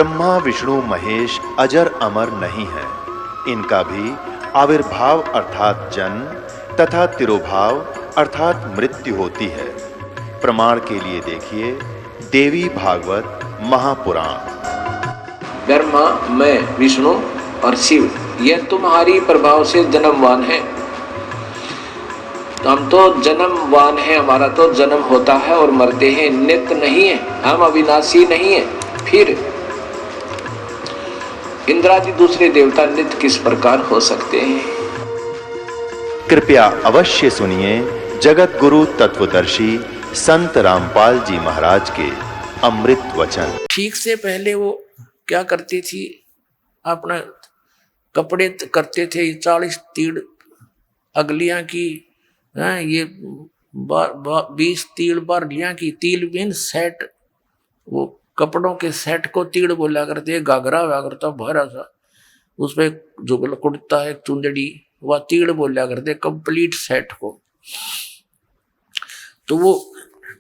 ब्रह्मा विष्णु महेश अजर अमर नहीं है। इनका भी आविर्भाव अर्थात जन्म तथा तिरोभाव अर्थात मृत्यु होती है। प्रमाण के लिए देखिए देवी भागवत महापुराण। ब्रह्मा, मैं, विष्णु और शिव, यह तुम्हारी प्रभाव से जन्मवान है। हम तो जन्मवान है, हमारा तो जन्म होता है और मरते हैं, नित्य नहीं है, हम अविनाशी नहीं है। फिर इंद्रादि दूसरे देवता नित्य किस प्रकार हो सकते हैं? कृपया अवश्य सुनिए जगत गुरु तत्वदर्शी संत रामपाल जी महाराज के अमृत वचन। ठीक से पहले वो क्या करती थी, अपना कपड़े करते थे 40 तीड़ अगलियां की, ये 20 तीड़ बारलियां की। तील मीन सेट, वो कपड़ों के सेट को तीड़ बोला करते। घाघरा हुआ करता भरा सा, उस पर जुगल कुर्ता है, चुंदड़ी, वह तीड़ बोला करते कंप्लीट सेट को। तो वो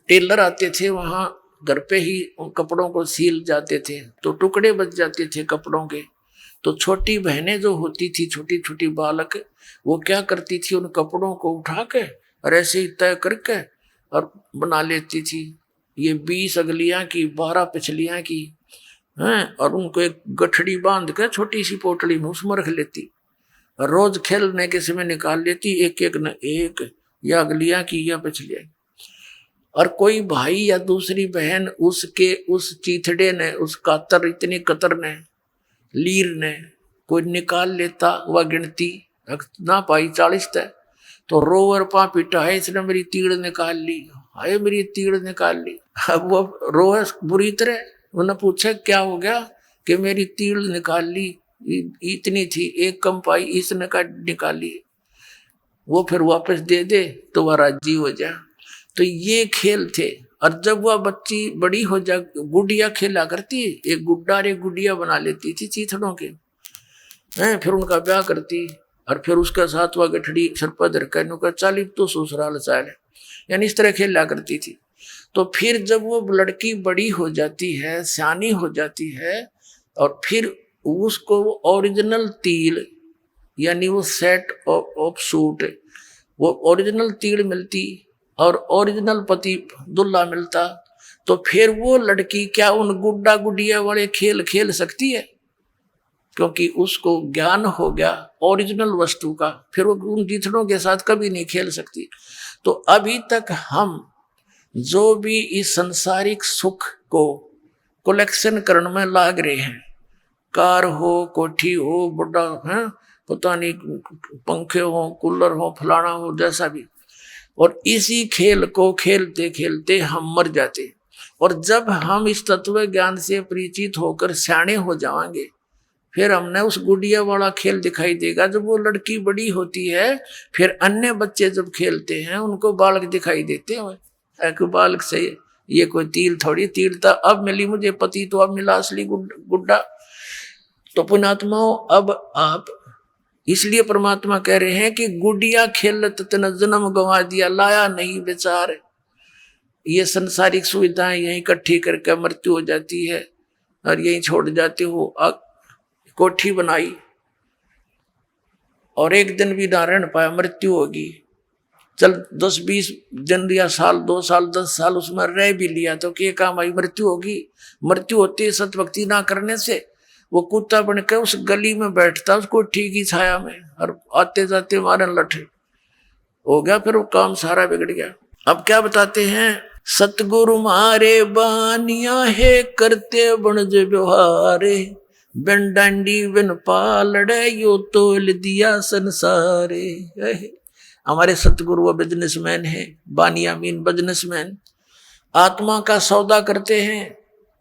टेलर आते थे वहां, घर पे ही उन कपड़ों को सील जाते थे, तो टुकड़े बच जाते थे कपड़ों के। तो छोटी बहनें जो होती थी, छोटी छोटी बालक, वो क्या करती थी, उन कपड़ों को उठा के और ऐसे ही तय करके और बना लेती थी। ये 20 अगलियां की, 12 पिछलियां की हैं, और उनको एक गठड़ी बांध के छोटी सी पोटली में उसमें रख लेती, और रोज खेलने के समय निकाल लेती, एक एक न एक, या अगलियां की या पिछलियां। और कोई भाई या दूसरी बहन उसके उस चीथड़े ने, उस कातर, इतनी कतर ने, लीर ने कोई निकाल लेता, वह गिनती ना पाई 40 तय, तो रोवर पा पिटा है, इसने मेरी तीड़ निकाल ली, हाय मेरी तीड़ निकाल ली। अब वो रोए बुरी तरह, उन्हें पूछा क्या हो गया, कि मेरी तीड़ निकाल ली, इतनी थी, एक कम पाई, इसने का निकाली। वो फिर वापस दे दे तो वह राजी हो जाए। तो ये खेल थे। और जब वह बच्ची बड़ी हो जा, गुड़िया खेला करती, एक गुड्डा और एक गुड़िया बना लेती थी चीथड़ों के, फिर उनका ब्याह करती, और फिर उसका साथ वह गठड़ी सरपदर कहने का चाली तो ससुराल चाल, यानी इस तरह खेला करती थी। तो फिर जब वो लड़की बड़ी हो जाती है, सियानी हो जाती है, और फिर उसको वो ओरिजिनल तिल, यानी वो सेट ऑफ सूट, वो ओरिजिनल तिल मिलती और ओरिजिनल पति दुल्हा मिलता, तो फिर वो लड़की क्या उन गुड्डा गुडिया वाले खेल खेल सकती है? क्योंकि उसको ज्ञान हो गया ओरिजिनल वस्तु का, फिर वो उन जीथड़ों के साथ कभी नहीं खेल सकती। तो अभी तक हम जो भी इस संसारिक सुख को कलेक्शन करने में लाग रहे हैं, कार हो, कोठी हो, बुढ़ा है, पता नहीं पंखे हो, कूलर हो, फलाना हो, जैसा भी, और इसी खेल को खेलते खेलते हम मर जाते। और जब हम इस तत्व ज्ञान से परिचित होकर सियाने हो जाएंगे, फिर हमने उस गुड़िया वाला खेल दिखाई देगा। जब वो लड़की बड़ी होती है, फिर अन्य बच्चे जब खेलते हैं, उनको बालक दिखाई देते हैं। बालक से ये कोई तिल थोड़ी, तिल था अब मिली मुझे पति, तो अब मिला असली गुड्डा। तो पुण्यात्माओं, अब आप, इसलिए परमात्मा कह रहे हैं कि गुडिया खेलत तन जन्म गंवा दिया, लाया नहीं बेचार। ये संसारिक सुविधाएं यहीं इकट्ठी करके मृत्यु हो जाती है और यहीं छोड़ जाते हो। कोठी बनाई और एक दिन भी ना रह पाया, मृत्यु होगी। चल 10-20 दिन या साल, 2 साल, 10 साल उसमें रह भी लिया, तो क्या काम आई, मृत्यु होगी। मृत्यु होती है सतभक्ति ना करने से। वो कुत्ता बन के उस गली में बैठता, उसको ठीक ही छाया में, और आते जाते मारन लठे हो गया, फिर वो काम सारा बिगड़ गया। अब क्या बताते हैं, सतगुरु मारे बानिया है, करते बनज व्यवहारे, बिन डांडी बिन पालड़े, यो तोल दिया संसारे। हमारे सतगुरु वो बिजनेसमैन है, बानिया मीन बिजनेसमैन, आत्मा का सौदा करते हैं,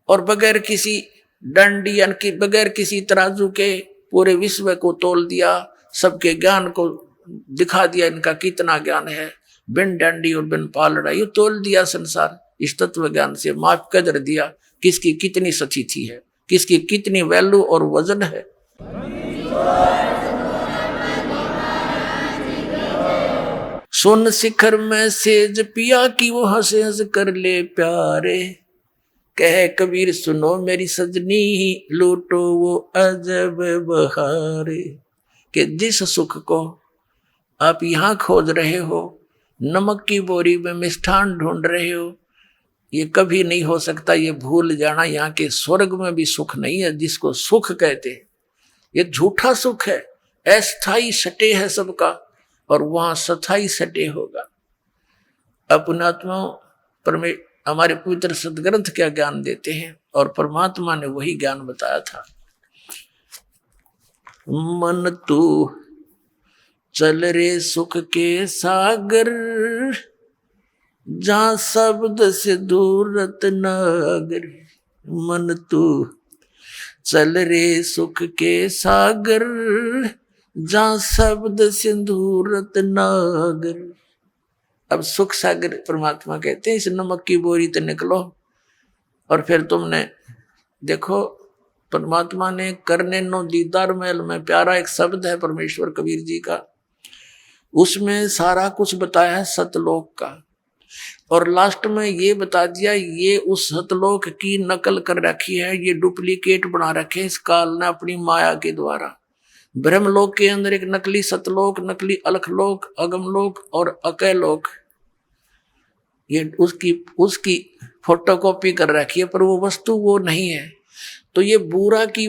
और बगैर किसी डंडी यानी कि बगैर किसी तराजू के पूरे विश्व को तोल दिया, सबके ज्ञान को दिखा दिया, इनका कितना ज्ञान है। बिन डंडी और बिन पालड़ा, ये तोल दिया संसार। इस तत्व ज्ञान से माप कदर दिया, किसकी कितनी सचीथी है, किसकी कितनी वैल्यू और वजन है। सुन शिखर में सेज पिया की, वो हंस हंस कर ले प्यारे, कहे कबीर सुनो मेरी सजनी, लूटो वो अजब बहार। कि जिस सुख को आप यहाँ खोज रहे हो, नमक की बोरी में मिष्ठान ढूंढ रहे हो, ये कभी नहीं हो सकता। ये भूल जाना यहाँ के स्वर्ग में भी सुख नहीं है जिसको सुख कहते हैं। ये झूठा सुख है, अस्थाई सटे है सबका, और वहां स्थाई सटे होगा। अपनात्मा हमारे पवित्र सदग्रंथ क्या ज्ञान देते हैं, और परमात्मा ने वही ज्ञान बताया था। मन तू चल रे सुख के सागर, जहां शब्द से दूर रत्नागर। मन तू चल रे सुख के सागर, जहां शब्द से दूर रत्नागर। अब सुख सागर परमात्मा कहते हैं, इस नमक की बोरी तो निकलो। और फिर तुमने देखो, परमात्मा ने करने नो दीदार महल में प्यारा एक शब्द है परमेश्वर कबीर जी का, उसमें सारा कुछ बताया है सतलोक का, और लास्ट में ये बता दिया ये उस सतलोक की नकल कर रखी है, ये डुप्लीकेट बना रखे इस काल ने अपनी माया के द्वारा। ब्रह्मलोक के अंदर एक नकली सतलोक, नकली अलखलोक, अगमलोक और अकैलोक, ये उसकी फोटोकॉपी कर रखी है, पर वो वस्तु वो नहीं है। तो ये बूरा की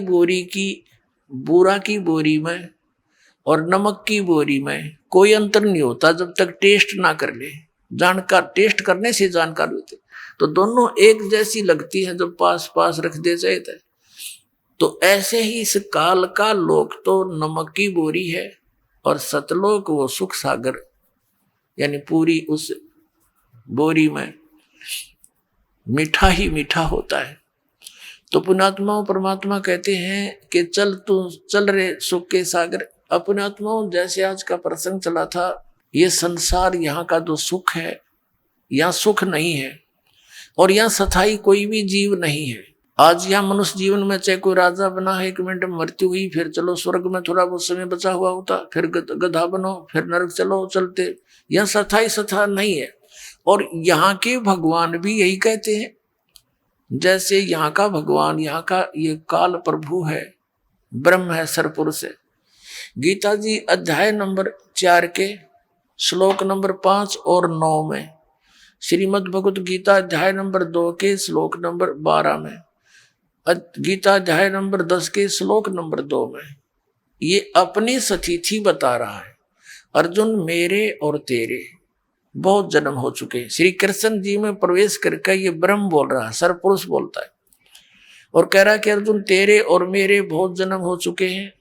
बोरी में और नमक की बोरी में कोई अंतर नहीं होता जब तक टेस्ट ना कर ले। जानकार टेस्ट करने से जानकार होते, तो दोनों एक जैसी लगती है जब पास पास रख दे जाए। तो ऐसे ही इस काल का लोक तो नमक की बोरी है, और सतलोक वो सुख सागर, यानी पूरी उस बोरी में मीठा ही मीठा होता है। तो पुण्यात्माओं परमात्मा कहते हैं कि चल रे सुख के सागर। अपनात्माओं जैसे आज का प्रसंग चला था, ये संसार यहाँ का जो सुख है, यहाँ सुख नहीं है, और यहाँ स्थायी कोई भी जीव नहीं है। आज यहाँ मनुष्य जीवन में चाहे कोई राजा बना है, 1 मिनट में मृत्यु हुई, फिर चलो स्वर्ग में थोड़ा बहुत समय बचा हुआ होता, फिर गधा बनो, फिर नरक चलो चलते। यहाँ स्थायी नहीं है। और यहाँ के भगवान भी यही कहते हैं, जैसे यहाँ का भगवान, यहाँ का ये काल प्रभु है, ब्रह्म है, सरपुरुष है। गीता जी अध्याय नंबर 4 के श्लोक नंबर 5 और 9 में, श्रीमद् भगवत गीता अध्याय नंबर 2 के श्लोक नंबर 12 में, गीता अध्याय नंबर 10 के श्लोक नंबर 2 में ये अपनी सतिथि बता रहा है। अर्जुन, मेरे और तेरे बहुत जन्म हो चुके। श्री कृष्ण जी में प्रवेश करके ये ब्रह्म बोल रहा है, सरपुरुष बोलता है, और कह रहा है कि अर्जुन तेरे और मेरे बहुत जन्म हो चुके हैं,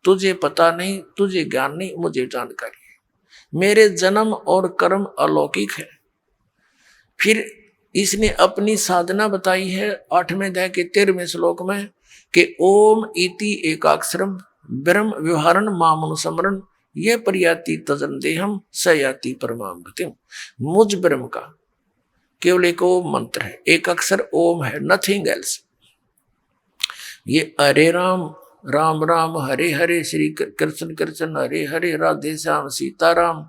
तुझे पता नहीं, तुझे ज्ञान नहीं, मुझे जानकारी है। मेरे जन्म और कर्म अलौकिक है। फिर इसने अपनी साधना बताई है 8वें अध्याय के 13वें श्लोक में कि ओम इति एकाक्षरम ब्रह्म व्यवहारण मामनुस्मरण ये पर्याति तजन देहम सयाति परमाम गतिम। मुझ ब्रह्म का केवल एक ओम मंत्र है, एक अक्षर ओम है, नथिंग एल्स। ये हरे राम राम राम हरे हरे, श्री कृष्ण कृष्ण हरे हरे, राधे श्याम सीताराम,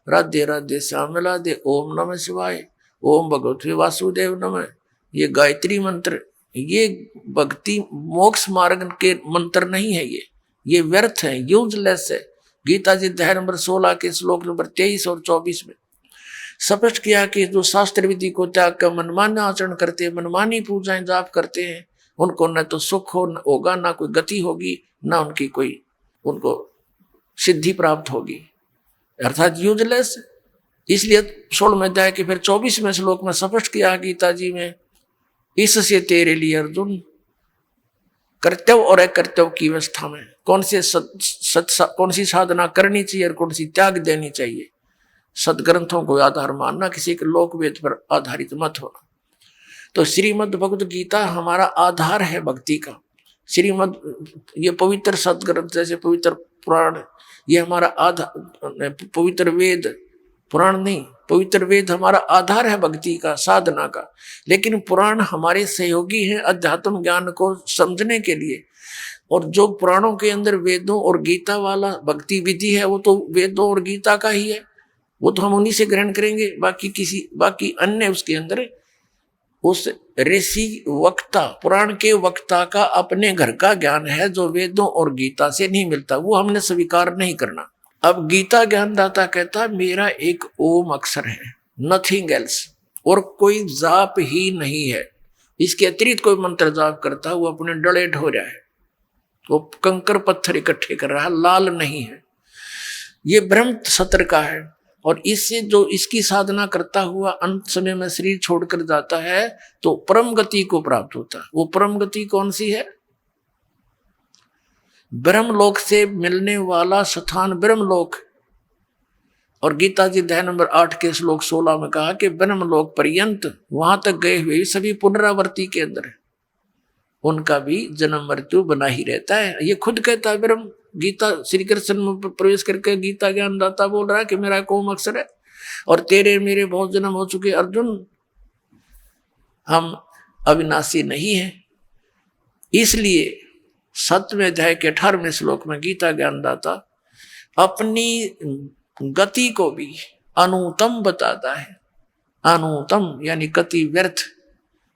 राधे राधे श्याम राधे, ओम नमः शिवाय, ओम भगवते वासुदेव नमः। ये गायत्री मंत्र, ये भक्ति मोक्ष मार्ग के मंत्र नहीं है, ये व्यर्थ है, यूजलेस है। गीता जी अध्याय नंबर 16 के श्लोक नंबर 23 और 24 में स्पष्ट किया कि जो शास्त्र विधि को त्याग कर मनमान्य आचरण करते हैं, मनमानी पूजाएं जाप करते हैं, उनको न तो सुख होगा, ना कोई गति होगी, ना उनकी कोई उनको सिद्धि प्राप्त होगी, अर्थात यूजलेस। इसलिए 16वें अध्याय के फिर 24वें श्लोक में स्पष्ट किया गीता जी में, इससे तेरे लिए अर्जुन कर्तव्य और अकर्तव्य की अवस्था में कौन सी साधना करनी चाहिए और कौन सी त्याग देनी चाहिए। सदग्रंथों को आधार मानना, किसी के लोकवेद पर आधारित मत होना। तो श्रीमद् भगवत गीता हमारा आधार है भक्ति का। ये पवित्र सदग्रंथ जैसे पवित्र पुराण, ये हमारा आधार, पवित्र वेद, पुराण नहीं, पवित्र वेद हमारा आधार है भक्ति का, साधना का। लेकिन पुराण हमारे सहयोगी हैं अध्यात्म ज्ञान को समझने के लिए। और जो पुराणों के अंदर वेदों और गीता वाला भक्ति विधि है, वो तो वेदों और गीता का ही है, वो तो हम उन्हीं से ग्रहण करेंगे। बाकी अन्य उसके अंदर उस ऋषि वक्ता, पुराण के वक्ता का अपने घर का ज्ञान है जो वेदों और गीता से नहीं मिलता, वो हमने स्वीकार नहीं करना। अब गीता ज्ञानदाता कहता मेरा एक ओम अक्षर है, नथिंग एल्स, और कोई जाप ही नहीं है, इसके अतिरिक्त कोई मंत्र जाप करता वो अपने डले ढो रहा है, वो कंकर पत्थर इकट्ठे कर रहा है, लाल नहीं है। ये ब्रह्म सत्र का है, और इससे जो इसकी साधना करता हुआ अंत समय में शरीर छोड़कर जाता है तो परम गति को प्राप्त होता है। वो परम गति कौन सी है? ब्रह्मलोक से मिलने वाला स्थान ब्रह्मलोक। और गीता जी अध्याय नंबर 8 के श्लोक 16 में कहा कि ब्रह्मलोक पर्यंत वहां तक गए हुए सभी पुनरावर्ती के अंदर है, उनका भी जन्म मृत्यु बना ही रहता है। ये खुद कहता है ब्रह्म। गीता श्री कृष्ण में प्रवेश करके गीता ज्ञानदाता बोल रहा है कि मेरा कोम अक्षर है और तेरे मेरे बहुत जन्म हो चुके अर्जुन, हम अविनाशी नहीं है। इसलिए 7वें अध्याय के 18वें श्लोक में गीता ज्ञानदाता अपनी गति को भी अनुतम बताता है। अनुतम यानी गति व्यर्थ,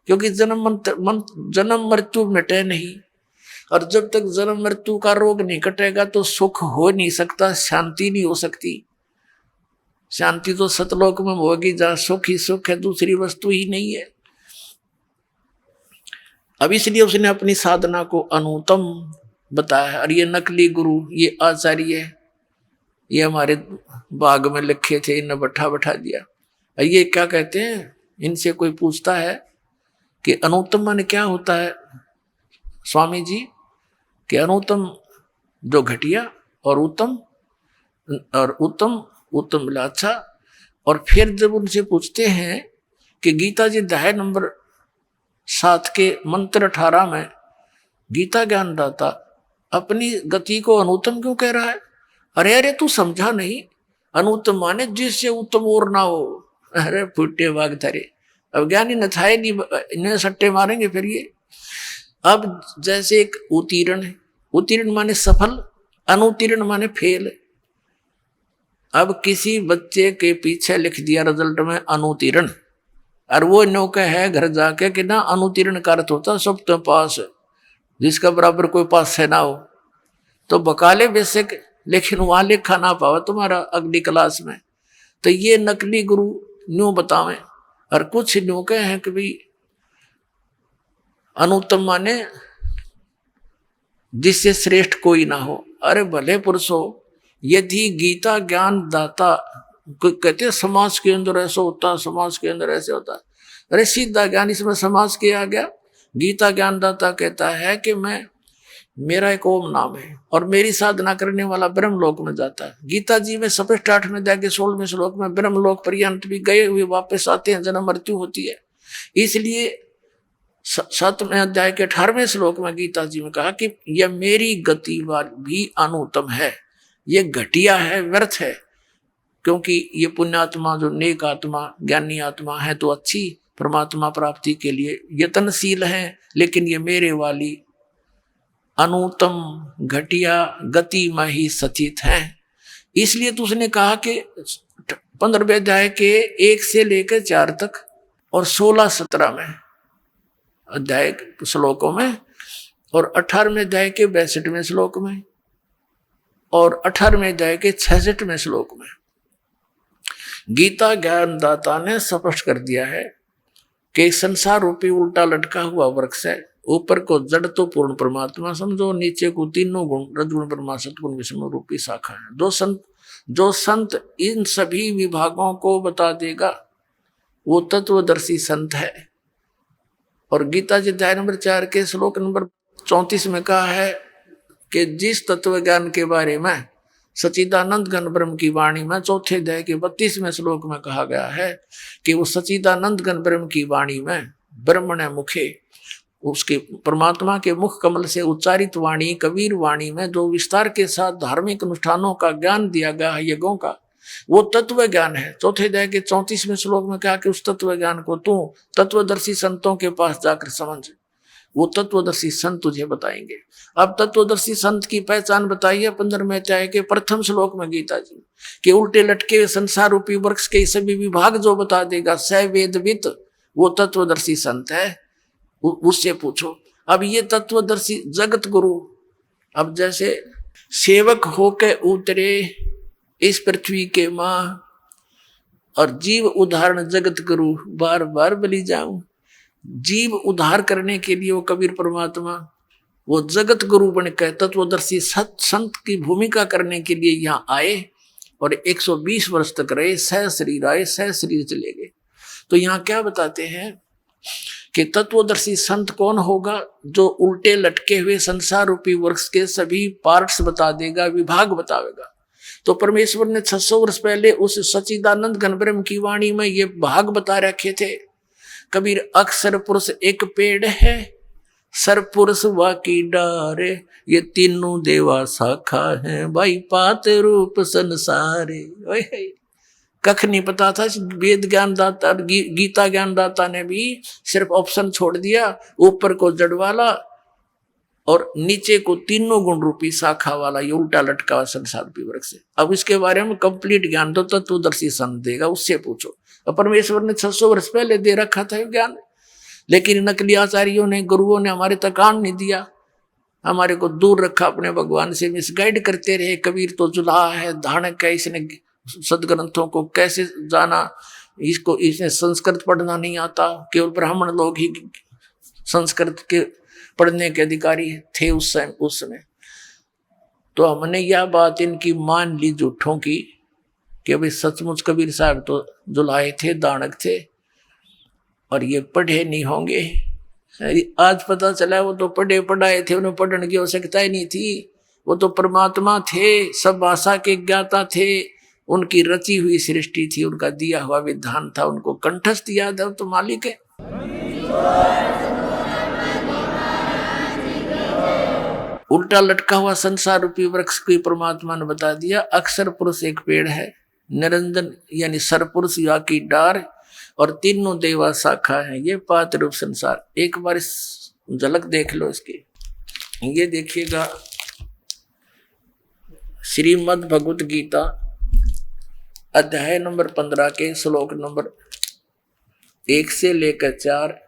क्योंकि जन्म मृत्यु मिटे नहीं, और जब तक जन्म मृत्यु का रोग नहीं कटेगा तो सुख हो नहीं सकता, शांति नहीं हो सकती। शांति तो सतलोक में होगी जहां सुख ही सुख है, दूसरी वस्तु ही नहीं है। अब इसलिए उसने अपनी साधना को अनुतम बताया। और ये नकली गुरु, ये आचार्य, ये हमारे बाग में लिखे थे, इन्हें बैठा दिया। और ये क्या कहते हैं, इनसे कोई पूछता है कि अनुत्तम माने क्या होता है स्वामी जी? कि अनुत्तम जो घटिया, और उत्तम, और उत्तम मिला अच्छा। और फिर जब उनसे पूछते हैं कि गीता जी अध्याय नंबर 7 के मंत्र 18 में गीता ज्ञानदाता अपनी गति को अनुत्तम क्यों कह रहा है? अरे तू समझा नहीं, अनुत्तम माने जिससे उत्तम और ना हो। अरे फुटे बाग धरे, अब ज्ञानी न था नहीं, इन्हें सट्टे मारेंगे फिर ये। अब जैसे एक उत्तीर्ण है, उत्तीर्ण माने सफल, अनुत्तीर्ण माने फेल। अब किसी बच्चे के पीछे लिख दिया रिजल्ट में अनुत्तीर्ण, और वो नौका है घर जाके कि ना अनुत्तीर्ण का अर्थ होता सब तो पास है, जिसका बराबर कोई पास है ना हो तो बकाले बेसिक, लेकिन वहां लिखा ना पावा तुम्हारा अगली क्लास में। तो ये नकली गुरु न्यू बतावे। और कुछ न्यू कहे हैं कि भाई अनुत्तम माने जिससे श्रेष्ठ कोई ना हो। अरे भले पुरुषो, यदि गीता ज्ञान दाता कहते हैं समाज के अंदर ऐसा होता, समाज के अंदर ऐसे होता, अरे सीधा ज्ञान इसमें समाज के आ गया। गीता ज्ञानदाता कहता है कि मेरा एक ओम नाम है और मेरी साधना करने वाला ब्रह्मलोक में जाता है। गीता जी में स्पष्ट 8वें अध्याय के 16वें श्लोक में ब्रह्मलोक पर्यंत भी गए हुए वापस आते हैं, जन्म मृत्यु होती है। इसलिए 7वें अध्याय के 18वें श्लोक में गीता जी में कहा कि यह मेरी गति भी अनुत्तम है, ये घटिया है, व्यर्थ है, क्योंकि ये पुण्यात्मा जो नेक आत्मा ज्ञानी आत्मा है तो अच्छी परमात्मा प्राप्ति के लिए यत्नशील है, लेकिन ये मेरे वाली अनुत्तम घटिया गति में ही सचित है। इसलिए तो उसने कहा कि 15वें अध्याय के 1 से लेकर 4 तक और 16-17 में अध्याय श्लोकों में और 18वें अध्याय के 62वें श्लोक में और 18वें अध्याय के 66वें श्लोक में गीता ज्ञानदाता ने स्पष्ट कर दिया है कि संसार रूपी उल्टा लटका हुआ वृक्ष है। ऊपर को जड़ तो पूर्ण परमात्मा समझो, नीचे को तीनों गुण रजगुण ब्रह्मा सतगुण विष्णु रूपी शाखा है। जो संत इन सभी विभागों को बता देगा वो तत्वदर्शी संत है। और गीता जी अध्याय नंबर 4 के श्लोक नंबर 34 में कहा है कि जिस तत्व ज्ञान के बारे में सच्चिदानंद घन ब्रह्म की वाणी में 4थे अध्याय के 32वें श्लोक में कहा गया है कि वो सच्चिदानंद घन ब्रह्म की वाणी में ब्रह्मण मुखे, उसके परमात्मा के मुख कमल से उच्चारित वाणी कबीर वाणी में जो विस्तार के साथ धार्मिक अनुष्ठानों का ज्ञान दिया गया है, यज्ञों का, वो तत्व ज्ञान है। 4थे अध्याय के 34वें श्लोक में कहा कि उस तत्व ज्ञान को तू तत्वदर्शी संतों के पास जाकर समझ, वो तत्वदर्शी संत तुझे बताएंगे। अब तत्वदर्शी संत की पहचान बताइए 15वें अध्याय के प्रथम श्लोक में गीता जी के उल्टे लटके संसार रूपी वृक्ष के सभी विभाग जो बता देगा, स वेदवित, वो तत्वदर्शी संत है, उससे पूछो। अब ये तत्वदर्शी जगत गुरु, अब जैसे सेवक होके उतरे इस पृथ्वी के माँ, और जीव उदाहरण जगत गुरु, बार बार बलि जाऊं। जीव उद्धार करने के लिए वो कबीर परमात्मा वो जगत गुरु बनकर तत्वदर्शी संत की भूमिका करने के लिए यहाँ आए और 120 वर्ष तक रहे, सह शरीर आए, सह शरीर चले गए। तो यहाँ क्या बताते हैं कि तत्वदर्शी संत कौन होगा? जो उल्टे लटके हुए संसार रूपी वृक्ष के सभी पार्ट्स बता देगा, विभाग बतावेगा। तो परमेश्वर ने 600 वर्ष पहले उस सच्चिदानंद घनब्रह्म की वाणी में ये भाग बता रखे थे। कबीर अक्षर पुरुष एक पेड़ है, सरपुरुष वाकी डारे, ये तीनों देवा शाखा है, भाई पात रूप संसारे। कख नहीं पता था। वेद ज्ञान दाता, गीता ज्ञान दाता ने भी सिर्फ ऑप्शन छोड़ दिया, ऊपर को जड़ वाला और नीचे को तीनों गुण रूपी शाखा वाला, ये उल्टा लटका हुआ संसार रूपी वृक्ष से। अब इसके बारे में कंप्लीट ज्ञान तो तत्वदर्शी संत देगा, उससे पूछो। और परमेश्वर ने 600 वर्ष पहले दे रखा था ज्ञान, लेकिन नकली आचार्यों ने, गुरुओं ने हमारे तक कान नहीं दिया, हमारे को दूर रखा अपने भगवान से, मिसगाइड करते रहे। कबीर तो जुल्हा है, धानक है, इसने सदग्रंथों को कैसे जाना, इसने संस्कृत पढ़ना नहीं आता, केवल ब्राह्मण लोग ही संस्कृत के पढ़ने के अधिकारी थे उस समय। तो हमने यह बात इनकी मान ली झूठों की कि भाई सचमुच कबीर साहब तो जुलाए थे, दानक थे और ये पढ़े नहीं होंगे। आज पता चला वो तो पढ़े पढ़ाए थे, उन्हें पढ़ने की आवश्यकता ही नहीं थी। वो तो परमात्मा थे, सब भाषा के ज्ञाता थे, उनकी रची हुई सृष्टि थी, उनका दिया हुआ विधान था, उनको कंठस्थ याद है, तो मालिक है। उल्टा लटका हुआ संसार रूपी वृक्ष को परमात्मा ने बता दिया। अक्षर पुरुष एक पेड़ है, निरंजन यानी सरपुरुष या की डार, और तीनों देवा शाखा है, ये पात रूप संसार। एक बार झलक देख लो इसकी। ये देखिएगा श्रीमद् भगवत गीता अध्याय नंबर 15 के श्लोक नंबर 1 से लेकर 4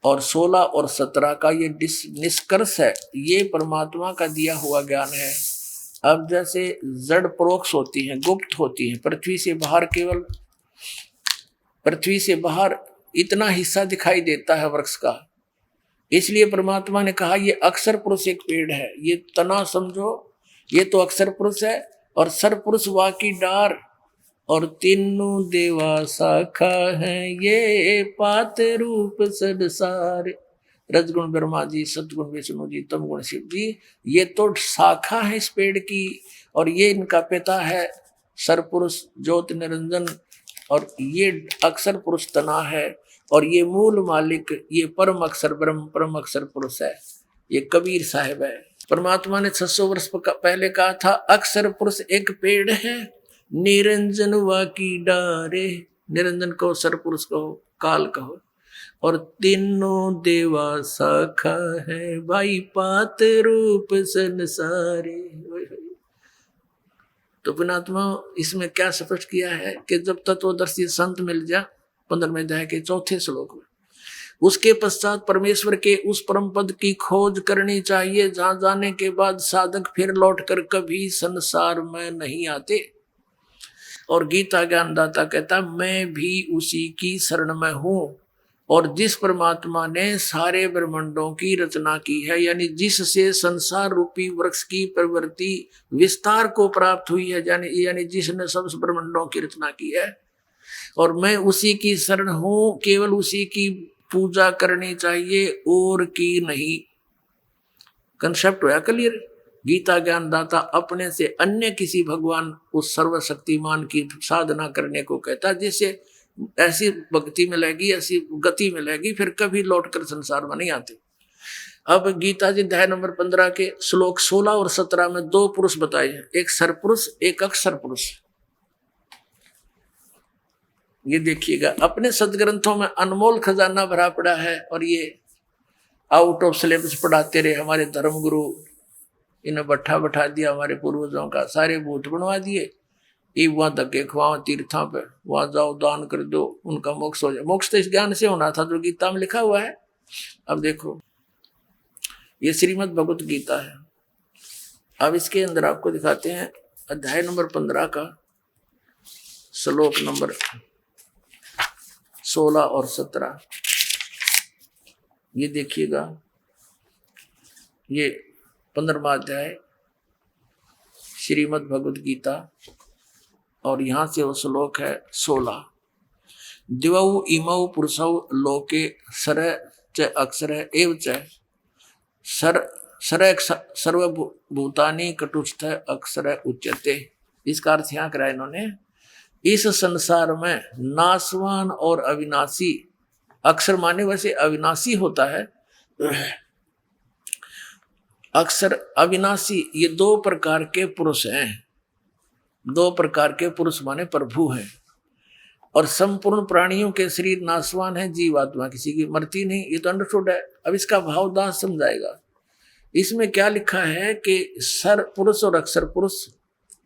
और 16 और 17 का ये निष्कर्ष है। ये परमात्मा का दिया हुआ ज्ञान है। अब जैसे जड़ परोक्ष होती हैं, गुप्त होती हैं, पृथ्वी से बाहर, केवल पृथ्वी से बाहर इतना हिस्सा दिखाई देता है वृक्ष का, इसलिए परमात्मा ने कहा ये अक्षर पुरुष एक पेड़ है। ये तना समझो, ये तो अक्षर पुरुष है, और सरपुरुष वाकी डार, और तीनों देवा शाखा है, ये पात रूप संसार। रजगुण ब्रह्मा जी, सतगुण विष्णु जी, तमगुण शिव जी, ये तो शाखा है इस पेड़ की, और ये इनका पिता है सरपुरुष ज्योत निरंजन, और ये अक्षर पुरुष तना है, और ये मूल मालिक, ये परम अक्षर ब्रह्म, परम अक्षर पुरुष है, ये कबीर साहिब है। परमात्मा ने 600 वर्ष पहले कहा था अक्षर पुरुष एक पेड़ है, निरंजन वाकी डारे, निरंजन कहो, सरपुरुष कहो, काल कहो, और तीनों देवा शाखा है, भाई पात रूप संसारे। तो पुणात्मा इसमें क्या स्पष्ट किया है कि जब तत्वदर्शी संत मिल जा 15वें अध्याय के 4थे श्लोक में, उसके पश्चात परमेश्वर के उस परम पद की खोज करनी चाहिए जहां जाने के बाद साधक फिर लौटकर कभी संसार में नहीं आते। और गीता ज्ञानदाता कहता मैं भी उसी की शरण में हूं, और जिस परमात्मा ने सारे ब्रह्मांडों की रचना की है, यानी जिससे संसार रूपी वृक्ष की प्रवृत्ति विस्तार को प्राप्त हुई है, यानी जिसने सब ब्रह्मांडों की रचना की है, और मैं उसी की शरण हूं, केवल उसी की पूजा करनी चाहिए और की नहीं। कंसेप्ट होया क्लियर। गीता ज्ञानदाता अपने से अन्य किसी भगवान उस सर्वशक्तिमान की साधना करने को कहता, जिससे ऐसी भक्ति मिलेगी, ऐसी गति मिलेगी, फिर कभी लौटकर संसार में नहीं आते। अब गीता जी अध्याय नंबर 15 के श्लोक 16 और 17 में 2 पुरुष बताए हैं, एक सरपुरुष, एक अक्षर पुरुष। ये देखिएगा, अपने सदग्रंथों में अनमोल खजाना भरा पड़ा है, और ये आउट ऑफ सिलेबस पढ़ाते रहे हमारे धर्मगुरु। इन्हें बैठा दिया हमारे पूर्वजों का, सारे भूत बनवा दिए, ये वहां धक्के खुआओ तीर्थों पे, वहां जाओ दान कर दो, उनका मोक्ष हो जाए। मोक्ष तो इस ज्ञान से होना था जो गीता में लिखा हुआ है। अब देखो ये श्रीमद् भगवत गीता है। अब इसके अंदर आपको दिखाते हैं अध्याय नंबर 15 का श्लोक नंबर 16 और 17। ये देखिएगा, ये 15वां अध्याय श्रीमद् भगवत गीता और यहाँ से वो श्लोक है 16। दिवौ इमौ पुरुषौ लोके सर च अक्षर एव च सर सर्वभूतानि कटुस्थ अक्षर उच्यते। इसका अर्थ यहाँ करा इन्होंने, इस संसार में नाशवान और अविनाशी, अक्षर माने वैसे अविनाशी होता है, अक्षर अविनाशी, ये दो प्रकार के पुरुष हैं। दो प्रकार के पुरुष माने प्रभु हैं। और संपूर्ण प्राणियों के शरीर नाशवान है, जीवात्मा किसी की मरती नहीं। ये तो अंडरस्टूड है। अब इसका भावदास समझाएगा। इसमें क्या लिखा है कि सर पुरुष और अक्षर पुरुष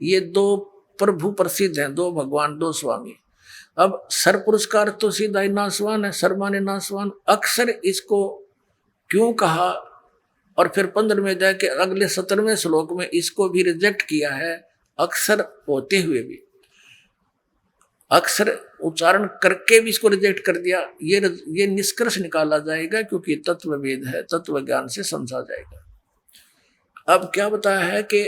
ये दो प्रभु प्रसिद्ध हैं, दो भगवान, दो स्वामी। अब सर पुरुष का अर्थ तो सीधा ही नाशवान है, सर माने नाशवान। अक्षर इसको क्यों कहा, और फिर 15वें अध्याय के अगले 17वें श्लोक में इसको भी रिजेक्ट किया है। अक्षर होते हुए भी, अक्षर उच्चारण करके भी इसको रिजेक्ट कर दिया। ये निष्कर्ष निकाला जाएगा क्योंकि तत्व वेद है, तत्व ज्ञान से समझा जाएगा। अब क्या बताया है कि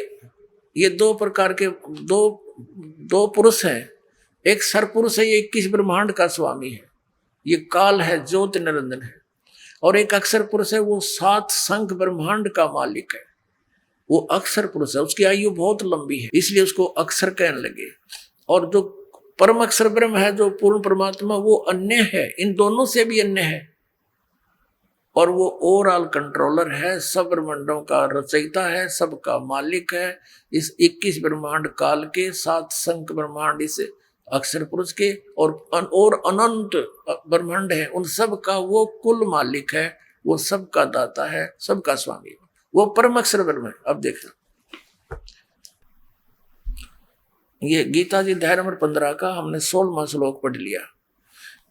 ये दो प्रकार के दो पुरुष हैं। एक सर पुरुष है, ये 21 ब्रह्मांड का स्वामी है, ये काल है, ज्योति निरंजन है। और एक अक्षर पुरुष है, वो 7 संख ब्रह्मांड का मालिक है, वो अक्षर पुरुष है। उसकी आयु बहुत लंबी है, इसलिए उसको अक्षर कहने लगे। और जो परम अक्षर ब्रह्म है, जो पूर्ण परमात्मा, वो अन्य है, इन दोनों से भी अन्य है। और वो ओवरऑल कंट्रोलर है, सब ब्रह्मांडों का रचयिता है, सबका मालिक है। इस 21 ब्रह्मांड काल के 7 संख ब्रह्मांड इस अक्षर पुरुष के, और अनंत ब्रह्मांड है, उन सब का वो कुल मालिक है, वो सबका दाता है, सबका स्वामी है, वो परम अक्षर ब्रह्म है। अब देखना, ये गीता जी अध्याय नंबर 15 का हमने 16वां श्लोक पढ़ लिया।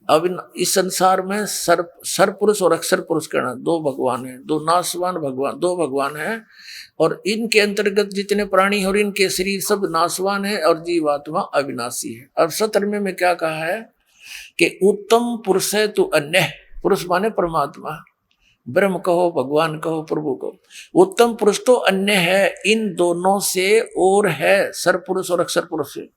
अब इस संसार में सर पुरुष और अक्षर पुरुष कहना दो भगवान है, दो नाशवान भगवान, दो भगवान है। और इनके अंतर्गत जितने प्राणी और इनके शरीर सब नाशवान है और जीवात्मा अविनाशी है। अब 17वें में क्या कहा है कि उत्तम पुरुष है तो अन्य, पुरुष माने परमात्मा, ब्रह्म कहो, भगवान कहो, प्रभु कहो। उत्तम पुरुष तो अन्य है, इन दोनों से और है, सर पुरुष और अक्षर पुरुष से।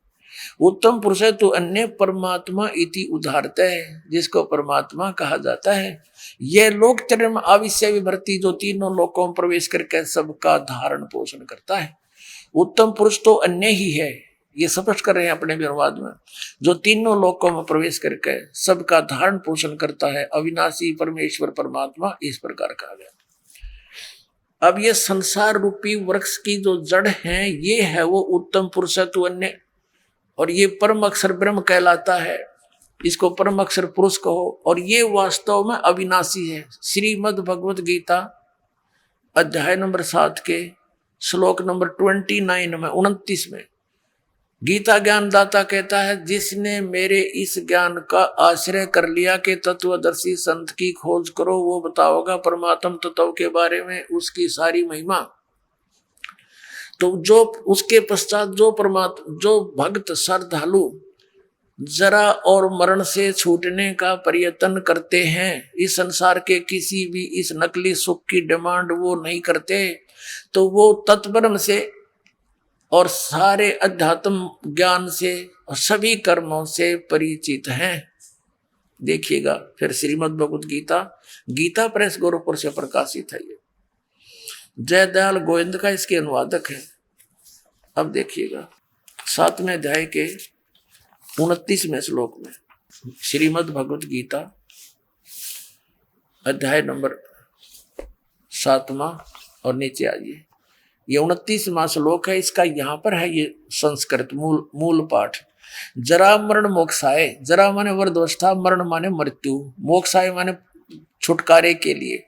उत्तम पुरुष है तो अन्य परमात्मा इति उदाहरता है, जिसको परमात्मा कहा जाता है। यह लोकचर्य में आविश्य विभर्ती, जो तीनों लोकों में प्रवेश करके सबका धारण पोषण करता है। उत्तम पुरुष तो अन्य ही है, ये स्पष्ट कर रहे हैं अपने अनुवाद में, जो तीनों लोकों में प्रवेश करके सबका धारण पोषण करता है, अविनाशी परमेश्वर परमात्मा, इस प्रकार कहा गया। अब ये संसार रूपी वृक्ष की जो जड़ है, ये है वो उत्तम पुरुष है तो अन्य, और ये परम अक्षर ब्रह्म कहलाता है, इसको परम अक्षर पुरुष कहो। और ये वास्तव में अविनाशी है। श्रीमद् भगवत गीता अध्याय नंबर 7 के श्लोक नंबर 29 में 29 में गीता ज्ञानदाता कहता है, जिसने मेरे इस ज्ञान का आश्रय कर लिया कि तत्वदर्शी संत की खोज करो, वो बताओगा परमात्म तत्व के बारे में, उसकी सारी महिमा। तो जो उसके पश्चात जो भक्त श्रद्धालु जरा और मरण से छूटने का प्रयत्न करते हैं, इस संसार के किसी भी इस नकली सुख की डिमांड वो नहीं करते, तो वो तत्ब्रह्म से और सारे अध्यात्म ज्ञान से और सभी कर्मों से परिचित हैं। देखिएगा फिर श्रीमद् भगवत गीता, गीता प्रेस गोरखपुर से प्रकाशित है। ये जयदयाल गोविंद का इसके अनुवादक है। अब देखिएगा 7वें अध्याय के 29वें श्लोक में श्रीमद् भगवत गीता अध्याय नंबर 7वां और नीचे आइए, ये 29वां श्लोक है। इसका यहाँ पर है ये संस्कृत मूल पाठ। जरा मरण मोक्षाय, जरा माने वर्धावस्था, मरण माने मृत्यु, मोक्षाय माने छुटकारे के लिए,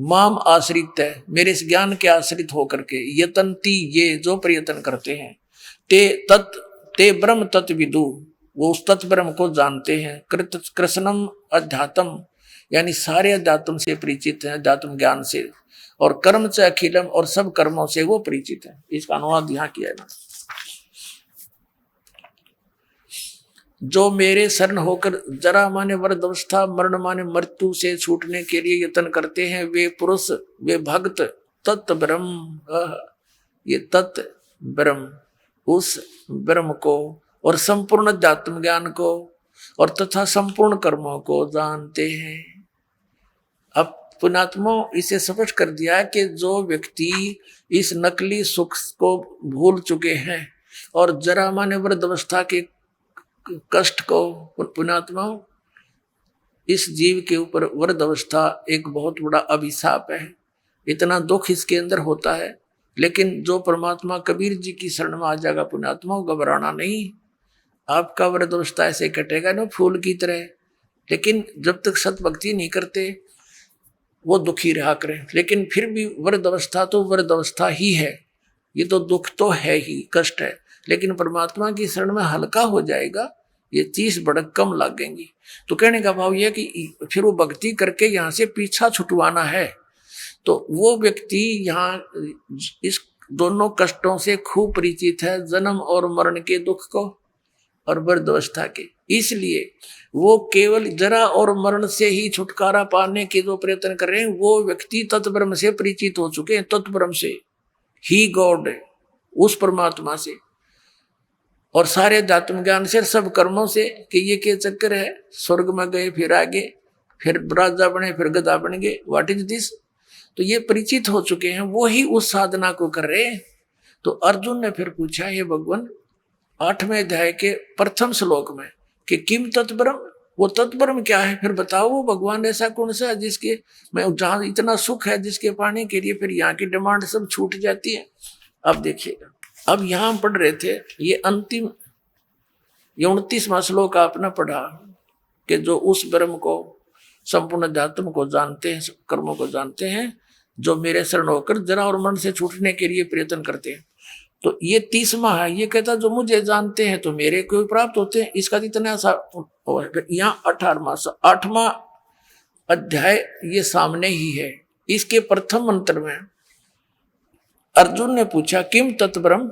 माम आश्रित है, मेरे इस ज्ञान के आश्रित होकर के, यतंती ये जो प्रयत्न करते हैं, ते तत् ते ब्रह्म तत्विदु, वो उस तत्व ब्रह्म को जानते हैं। कृष्णम अध्यात्म, यानी सारे अध्यात्म से परिचित है, अध्यात्म ज्ञान से। और कर्म च अखिलम, और सब कर्मों से वो परिचित है। इसका अनुवाद यहाँ किया है ना। जो मेरे शरण होकर जरा माने वृद्ध अवस्था, मरण माने मृत्यु से छूटने के लिए यत्न करते हैं, वे पुरुष, वे भक्त तत्व ब्रह्म, ये तत्व ब्रह्म, उस ब्रह्म को और संपूर्ण अध्यात्म ज्ञान को और तथा संपूर्ण कर्मों को जानते हैं। अब पुणात्मा इसे स्पष्ट कर दिया कि जो व्यक्ति इस नकली सुख को भूल चुके हैं और जरा माने वृद्ध अवस्था के कष्ट को, पुणात्मा इस जीव के ऊपर वृद्ध अवस्था एक बहुत बड़ा अभिशाप है। इतना दुख इसके अंदर होता है, लेकिन जो परमात्मा कबीर जी की शरण में आ जाएगा पुणात्मा, घबराना नहीं। आपका वृद्ध अवस्था ऐसे कटेगा ना फूल की तरह, लेकिन जब तक सत भक्ति नहीं करते वो दुखी रहा करें। लेकिन फिर भी वृद्ध अवस्था तो वृद्ध अवस्था ही है, ये तो दुख तो है ही, कष्ट है, लेकिन परमात्मा की शरण में हल्का हो जाएगा, ये 30 भड़क कम लगेंगी। तो कहने का भाव यह कि फिर वो भक्ति करके यहाँ से पीछा छुटवाना है। तो वो व्यक्ति यहाँ इस दोनों कष्टों से खूब परिचित है, जन्म और मरण के दुख को और वृद्ध अवस्था के। इसलिए वो केवल जरा और मरण से ही छुटकारा पाने के जो प्रयत्न कर रहे हैं, वो व्यक्ति तत्ब्रह्म से परिचित हो चुके हैं, तत्ब्रह्म से ही, गॉड, उस परमात्मा से और सारे अध्यात्म ज्ञान से, सब कर्मों से, कि ये क्या चक्कर है, स्वर्ग में गए फिर आगे, फिर राजा बने फिर गधा बन गए, व्हाट इज दिस। तो ये परिचित हो चुके हैं, वो ही उस साधना को कर रहे हैं। तो अर्जुन ने फिर पूछा, हे भगवान, 8वें अध्याय के प्रथम श्लोक में कि किम तत्ब्रह्म, वो तत्ब्रह्म क्या है, फिर बताओ वो भगवान ऐसा कौन सा है जिसके मैं जहाँ इतना सुख है, जिसके पाने के लिए फिर यहाँ की डिमांड सब छूट जाती है। अब देखिएगा, अब यहाँ पढ़ रहे थे ये अंतिम, ये 29वां श्लोक आपने पढ़ा कि जो उस ब्रह्म को, संपूर्ण अध्यात्म को जानते हैं, कर्मों को जानते हैं, जो मेरे शरण होकर जरा और मन से छूटने के लिए प्रयत्न करते हैं। तो ये 30वां है, ये कहता जो मुझे जानते हैं तो मेरे को प्राप्त होते हैं। इसका इतना सा यहाँ 8वां अध्याय ये सामने ही है। इसके प्रथम मंत्र में अर्जुन ने पूछा, किम तत्ब्रह्म,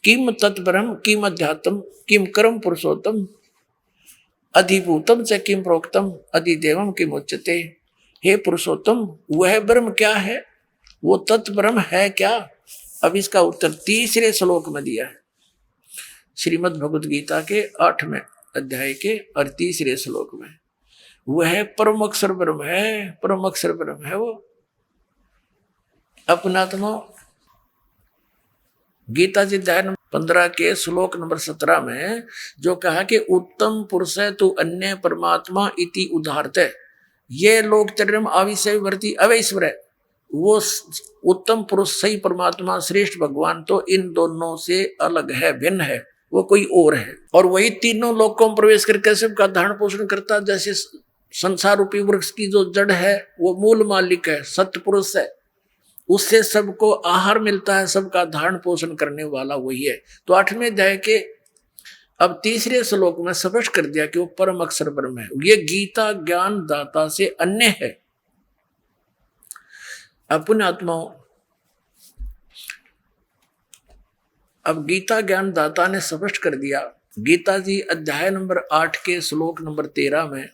किम तत्ब्रह्म, किम अध्यात्म, किम कर्म पुरुषोत्तम, अधिभूतम च किम प्रोक्तम, अधिदेवम किम उच्यते। हे पुरुषोत्तम, वह ब्रह्म क्या है, वो तत्ब्रह्म है क्या। अब इसका उत्तर 3रे श्लोक में दिया है, श्रीमद् भगवद गीता के 8वें अध्याय के और 3रे श्लोक में। वह परम अक्षर ब्रह्म है, परम अक्षर ब्रह्म है वो अपनात्मा। गीता जी अध्याय 15 के श्लोक नंबर 17 में जो कहा कि उत्तम पुरुष है तू अन्य परमात्मा इति उदाहरते, ये लोक चरम आविषय वर्ती अवैश्वर है। वो उत्तम पुरुष सही परमात्मा श्रेष्ठ भगवान तो इन दोनों से अलग है, भिन्न है, वो कोई और है। और वही तीनों लोकों में प्रवेश करके सबका धारण पोषण करता। जैसे संसार रूपी वृक्ष की जो जड़ है वो मूल मालिक है, सत्य पुरुष है, उससे सबको आहार मिलता है, सबका धारण पोषण करने वाला वही है। तो 8वें अध्याय के अब 3रे श्लोक में स्पष्ट कर दिया कि वो परम अक्षर ब्रह्म है। ये गीता ज्ञान दाता से अन्य है। अपने आत्माओं, अब गीता ज्ञान दाता ने स्पष्ट कर दिया गीता जी अध्याय नंबर 8 के श्लोक नंबर 13 में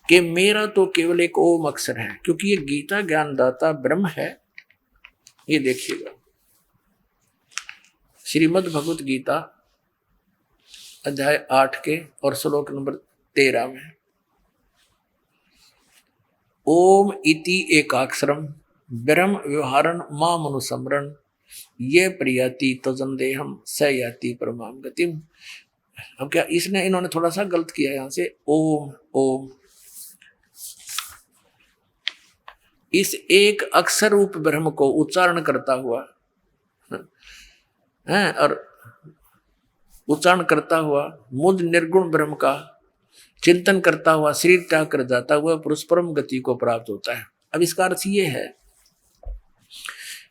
कि मेरा तो केवल एक ओम अक्षर है, क्योंकि ये गीता ज्ञान दाता ब्रह्म है। ये देखिएगा श्रीमद् भगवत गीता अध्याय 8 के और श्लोक नंबर 13 में, ओम इति एकाक्षरम ब्रह्म व्यवहारन मां मनुसमरण ये प्रियति तजंदेहम स याति परमाम गतिम। अब क्या इन्होंने थोड़ा सा गलत किया यहाँ से, ओम ओम इस एक अक्षर रूप ब्रह्म को उच्चारण करता हुआ है और उच्चारण करता हुआ मुझ निर्गुण ब्रह्म का चिंतन करता हुआ शरीर त्याग कर जाता हुआ पुरुष परम गति को प्राप्त होता है। अब इसका अर्थ ये है,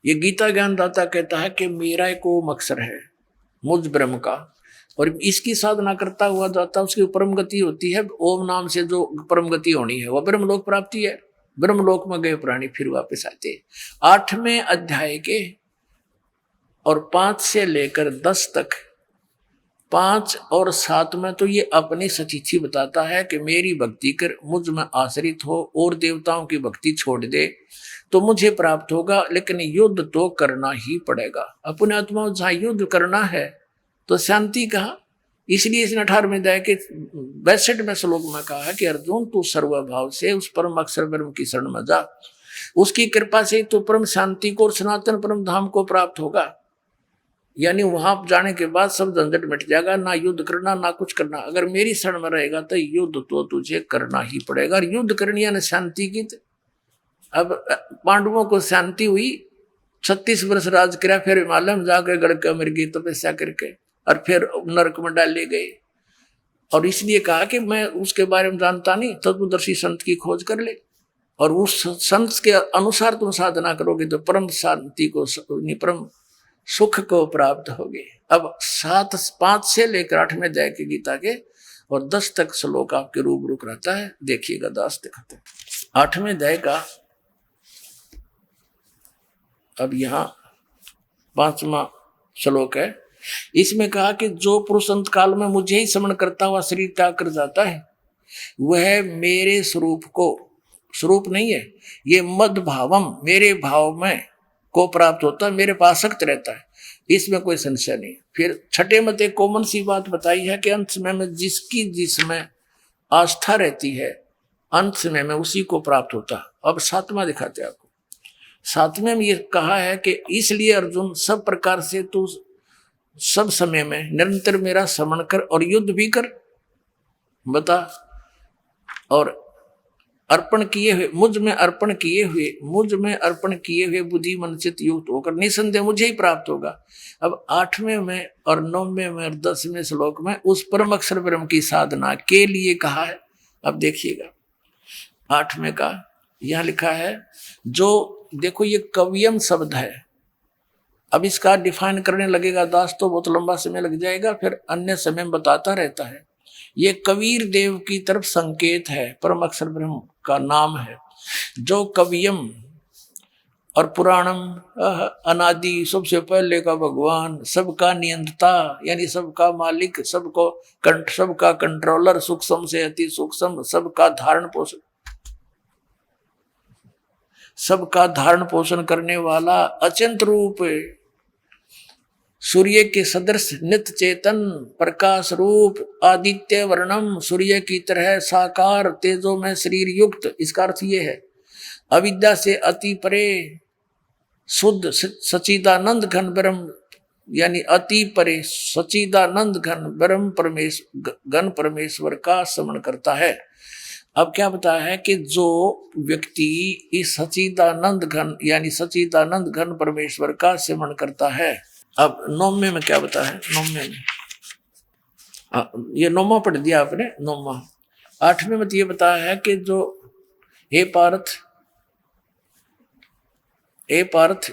ये गीता ज्ञान दाता कहता है कि मेरा एक ओम अक्षर है मुझ ब्रह्म का। और इसकी साधना करता हुआ जाता, उसकी परम गति होती है। ओम नाम से जो परम गति होनी है वह ब्रह्मलोक प्राप्ति है। ब्रह्मलोक में गए प्राणी फिर वापस आते। 8वें अध्याय के और 5 से लेकर 10 तक, 5 और 7 में तो ये अपनी सचिथि बताता है कि मेरी भक्ति कर, मुझ में आश्रित हो और देवताओं की भक्ति छोड़ दे तो मुझे प्राप्त होगा, लेकिन युद्ध तो करना ही पड़ेगा। अपने आत्मा जहां युद्ध करना है तो शांति कहा। इसलिए इसने 18वें अध्याय के 62वें श्लोक में कहा है कि अर्जुन तू सर्वभाव से उस परम अक्षर ब्रह्म की शरण में जा, उसकी कृपा से तो परम शांति को और सनातन परम धाम को प्राप्त होगा। यानी वहां जाने के बाद सब झंझट मिट जाएगा, ना युद्ध करना ना कुछ करना। अगर मेरी शरण में रहेगा तो युद्ध तो तुझे करना ही पड़ेगा। और युद्ध करनी है ना शांति की। अब पांडवों को शांति हुई, 36 वर्ष राज किया, फिर हिमालय में जाकर गड़के मर गई तपस्या करके, और फिर नरक में डाले गए। और इसलिए कहा कि मैं उसके बारे में जानता नहीं, तत्वदर्शी संत की खोज कर ले और उस संत के अनुसार तुम साधना करोगे तो परम शांति को, परम सुख को प्राप्त होगे। अब 5 से लेकर 8वें अध्याय की गीता के और 10 तक श्लोक आपके रूबरू रहता है, देखिएगा। 10 दिखाते 8वें अध्याय का अब यहाँ 5वां श्लोक है। इसमें कहा कि जो पुरुष अंत काल में मुझे ही स्मरण करता हुआ शरीर त्याग कर जाता है वह मेरे स्वरूप को, स्वरूप नहीं है ये, मद भावम, मेरे भाव में को प्राप्त होता है, मेरे पास आसक्त रहता है, इसमें कोई संशय नहीं। फिर 6ठे मत एक कॉमन सी बात बताई है कि अंत समय में जिसकी जिसमें आस्था रहती है अंत समय में उसी को प्राप्त होता है। अब 7वां दिखाते हैं आपको। 7वें में ये कहा है कि इसलिए अर्जुन सब प्रकार से तू सब समय में निरंतर मेरा स्मरण कर और युद्ध भी कर, बता, और अर्पण किए हुए मुझ में अर्पण किए हुए बुद्धि मन चित्त युक्त होकर निसंदेह मुझे ही प्राप्त होगा। अब 8वें में और 9वें में और 10वें श्लोक में उस परम अक्षर ब्रह्म की साधना के लिए कहा है। अब देखिएगा 8वें का यह लिखा है, जो देखो ये कवियम शब्द है। अब इसका डिफाइन करने लगेगा दास तो बहुत लंबा समय लग जाएगा, फिर अन्य समय में बताता रहता है। ये कबीर देव की तरफ संकेत है, परम अक्षर ब्रह्म का नाम है। जो कवियम और पुराणम, अनादि, सबसे पहले का भगवान, सबका नियंता यानी सबका मालिक, सबका कंट्रोलर, सूक्ष्म से अति सूक्ष्म, सबका धारण पोषण करने वाला, अचिंत रूप, सूर्य के सदृश, नित्य चेतन, प्रकाश रूप, आदित्य वर्णम, सूर्य की तरह साकार, तेजो में शरीर युक्त। इसका अर्थ ये है अविद्या से अति परे, शुद्ध सच्चिदानंद घन ब्रह्म, यानी अति परे सच्चिदानंद घन ब्रह्म परमेश्वर का स्मरण करता है। अब क्या बताया है कि जो व्यक्ति इस सच्चिदानंद घन यानी सच्चिदानंद घन परमेश्वर का स्मरण करता है। अब 9वें में क्या बताया है? 9वें में ये 9वां पढ़ दिया आपने, 9वां। 8वें में ये बताया है कि जो हे पार्थ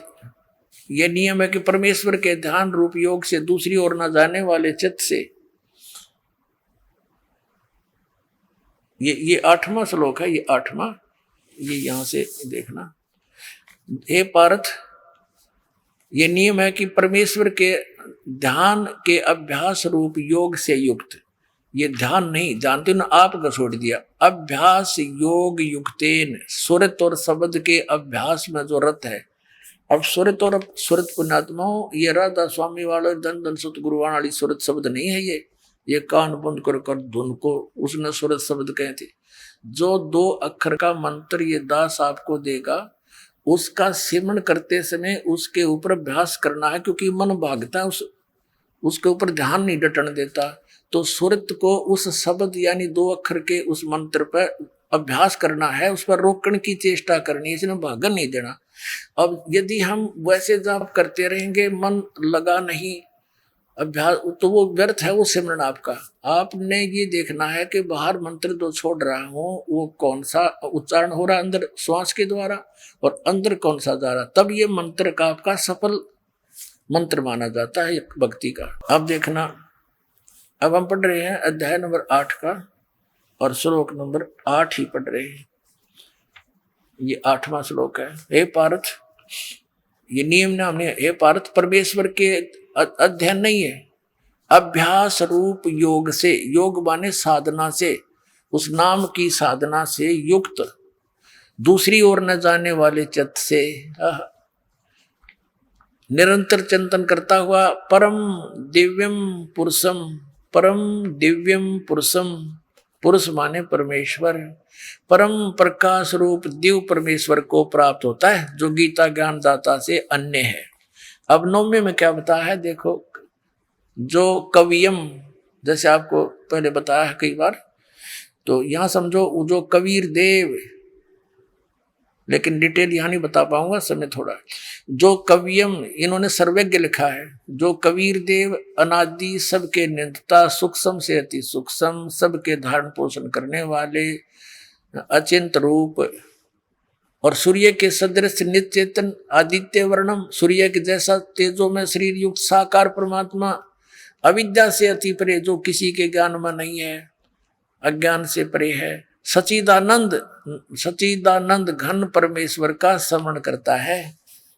ये नियम है कि परमेश्वर के ध्यान रूप योग से दूसरी ओर न जाने वाले चित्त से, ये 8वां श्लोक है, ये 8वां, ये यहां से देखना। हे पार्थ ये नियम है कि परमेश्वर के ध्यान के अभ्यास रूप योग से युक्त, ये ध्यान नहीं जानते ना, आपका छोड़ दिया, अभ्यास योग युक्तेन, सुरत और शब्द के अभ्यास में जो रत है। अब सुरत और सुरत पुण्यात्माओं, ये राधा स्वामी वाले धन धन सतगुरुवान वाली सुरत शब्द नहीं है, ये कान बंद कर धुन को उसने सुरत शब्द कहे थे। जो 2 अक्षर का मंत्र ये दास आपको देगा उसका सिमरण करते समय उसके ऊपर अभ्यास करना है, क्योंकि मन भागता है, उसके ऊपर ध्यान नहीं डटने देता। तो सुरत को उस शब्द यानी 2 अक्षर के उस मंत्र पर अभ्यास करना है, उस पर रोकने की चेष्टा करनी है, इसमें भागन नहीं देना। अब यदि हम वैसे जाप करते रहेंगे, मन लगा नहीं अभ्यास, तो वो व्यर्थ है वो सिमरन आपका। आपने ये देखना है कि बाहर मंत्र जो छोड़ रहा हूँ वो कौन सा उच्चारण हो रहा है अंदर श्वास के द्वारा, और अंदर कौन सा जा रहा, तब ये मंत्र का आपका सफल मंत्र माना जाता है भक्ति का। अब देखना, अब हम पढ़ रहे हैं अध्याय नंबर 8 का और श्लोक नंबर 8 ही पढ़ रहे हैं। ये 8वां श्लोक है। हे पार्थ, ये नियम नाम नहीं है। हे पार्थ, परमेश्वर के अध्ययन नहीं है, अभ्यास रूप योग से, योग माने साधना से, उस नाम की साधना से युक्त, दूसरी ओर न जाने वाले चित्त से निरंतर चिंतन करता हुआ परम दिव्यम पुरुषम, परम दिव्यम पुरुषम, पुरुष माने परमेश्वर, परम प्रकाश रूप दिव्य परमेश्वर को प्राप्त होता है, जो गीता ज्ञान दाता से अन्य है। अब 9वें में क्या बताया है देखो, जो कवियम, जैसे आपको पहले बताया है कई बार, तो यहां समझो जो कबीर देव, लेकिन डिटेल यहां नहीं बता पाऊंगा, समय थोड़ा। जो कवियम, इन्होंने सर्वज्ञ लिखा है, जो कबीर देव अनादि सबके निंदता, सूक्ष्म से अति सूक्ष्म, सबके धारण पोषण करने वाले, अचिंत रूप और सूर्य के सदृश नित्य चेतन, आदित्य वर्णम, सूर्य के जैसा तेजो में शरीर युक्त साकार परमात्मा, अविद्या से अति परे, जो किसी के ज्ञान में नहीं है, अज्ञान से परे है, सचिदानंद, सचिदानंद घन परमेश्वर का स्मरण करता है।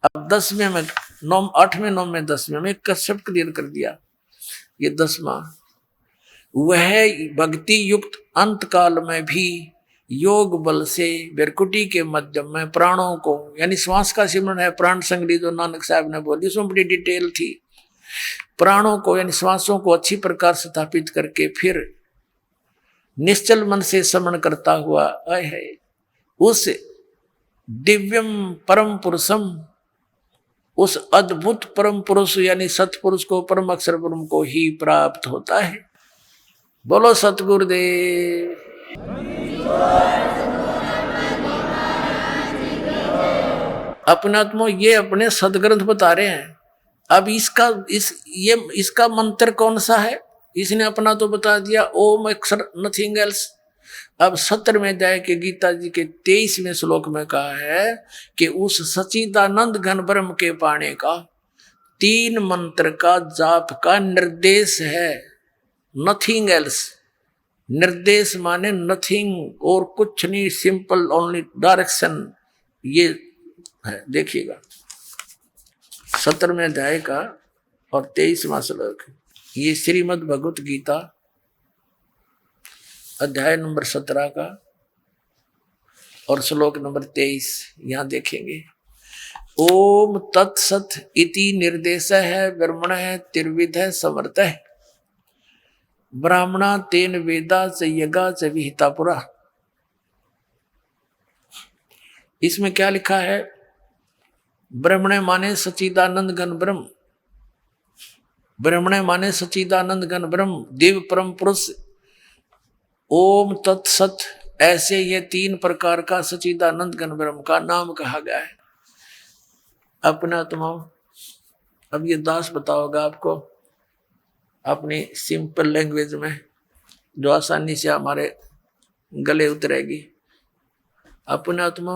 अब 10वें में, 8वें 9वें 10वें में कश्यप क्लियर कर दिया। ये 10वां, वह भक्ति युक्त अंत काल में भी योग बल से बेरकुटी के मध्यम में प्राणों को, यानी श्वास का सिमरन है, प्राण संग्रही जो नानक साहब ने बोली, उसमें बड़ी डिटेल थी। प्राणों को यानी श्वासों को अच्छी प्रकार स्थापित करके फिर निश्चल मन से स्मरण करता हुआ है, उस दिव्यम परम पुरुषम, उस अद्भुत परम पुरुष यानी सतपुरुष को, परम अक्षर ब्रह्म को ही प्राप्त होता है। बोलो सतगुरुदेव। अपने आत्मा ये अपने सदग्रंथ बता रहे हैं। अब इसका मंत्र कौन सा है, इसने अपना तो बता दिया, ओम अक्षर नथिंग एल्स। अब 17वें अध्याय के गीता जी के 23वें श्लोक में कहा है कि उस सच्चिदानंद घन ब्रह्म के पाने का 3 मंत्र का जाप का निर्देश है, नथिंग एल्स। निर्देश माने नथिंग और कुछ नहीं, सिंपल ओनली डायरेक्शन, ये है। देखिएगा 17वें अध्याय का और 23वां श्लोक, ये श्रीमद् भगवत गीता अध्याय नंबर 17 का और श्लोक नंबर 23, यहां देखेंगे। ओम तत्सत इति निर्देश है ब्रह्मण है त्रिविध है समर्थ है, ब्राह्मणा तेन वेदा च यज्ञा च विहिता पुरा। इसमें क्या लिखा है, ब्रह्मण माने सच्चिदानंद घन ब्रह्म, ब्रह्मण माने सच्चिदानंद घन ब्रह्म, देव परम पुरुष। ओम तत्सत, ऐसे ये 3 प्रकार का सच्चिदानंद घन ब्रह्म का नाम कहा गया है। अपना तुम अब ये दास बताओगा आपको अपनी सिंपल लैंग्वेज में, जो आसानी से हमारे गले उतरेगी। अपना तुम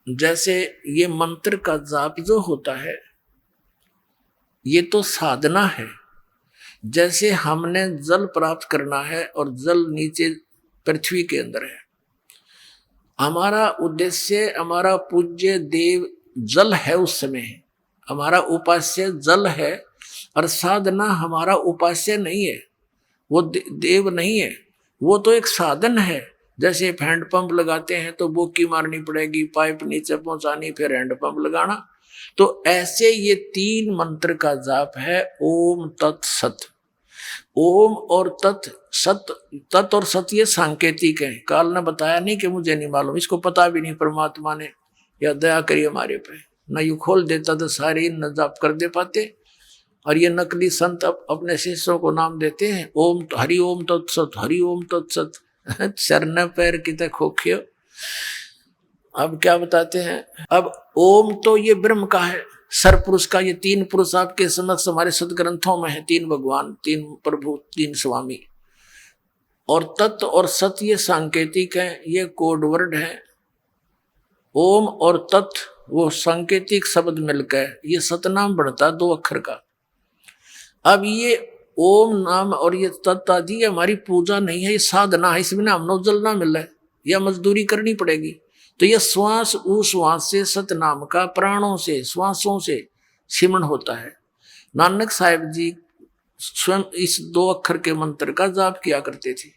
जैसे ये मंत्र का जाप जो होता है, ये तो साधना है। जैसे हमने जल प्राप्त करना है और जल नीचे पृथ्वी के अंदर है, हमारा उद्देश्य, हमारा पूज्य देव जल है, उस समय हमारा उपास्य जल है, और साधना हमारा उपास्य नहीं है, वो देव नहीं है, वो तो एक साधन है। जैसे हैंड पंप लगाते हैं तो बोकी मारनी पड़ेगी, पाइप नीचे पहुंचानी, फिर हैंड पंप लगाना। तो ऐसे ये 3 मंत्र का जाप है, ओम तत्सत। ओम और तत्, सत, तत् और सत ये सांकेतिक है। काल ने बताया नहीं कि मुझे नहीं मालूम, इसको पता भी नहीं परमात्मा ने, या दया करिए हमारे पे, न यू खोल देता तो सारे न जाप कर दे पाते। और ये नकली संत अपने शिष्यों को नाम देते हैं, ओम हरि ओम तत्सत, हरि ओम तत्सत, चरण पैर कितने खोखे। अब क्या बताते हैं, अब ओम तो ये ब्रह्म का है, सरपुरुष का। ये 3 पुरुष आपके समक्ष हमारे सदग्रंथों में है, 3 भगवान, 3 प्रभु, 3 स्वामी। और तत्व और सत्य ये सांकेतिक है, ये कोड वर्ड है। ओम और तत्व वो सांकेतिक शब्द मिलकर ये सतनाम बढ़ता 2 अक्षर का। अब ये ओम नाम और ये तत् आदि हमारी पूजा नहीं है, ये साधना है, इसमें हमने जलना मिला है या मजदूरी करनी पड़ेगी। तो ये श्वास उश्वास से सतनाम का प्राणों से श्वासों से सिमरण होता है। नानक साहिब जी स्वयं इस 2 अक्षर के मंत्र का जाप किया करते थे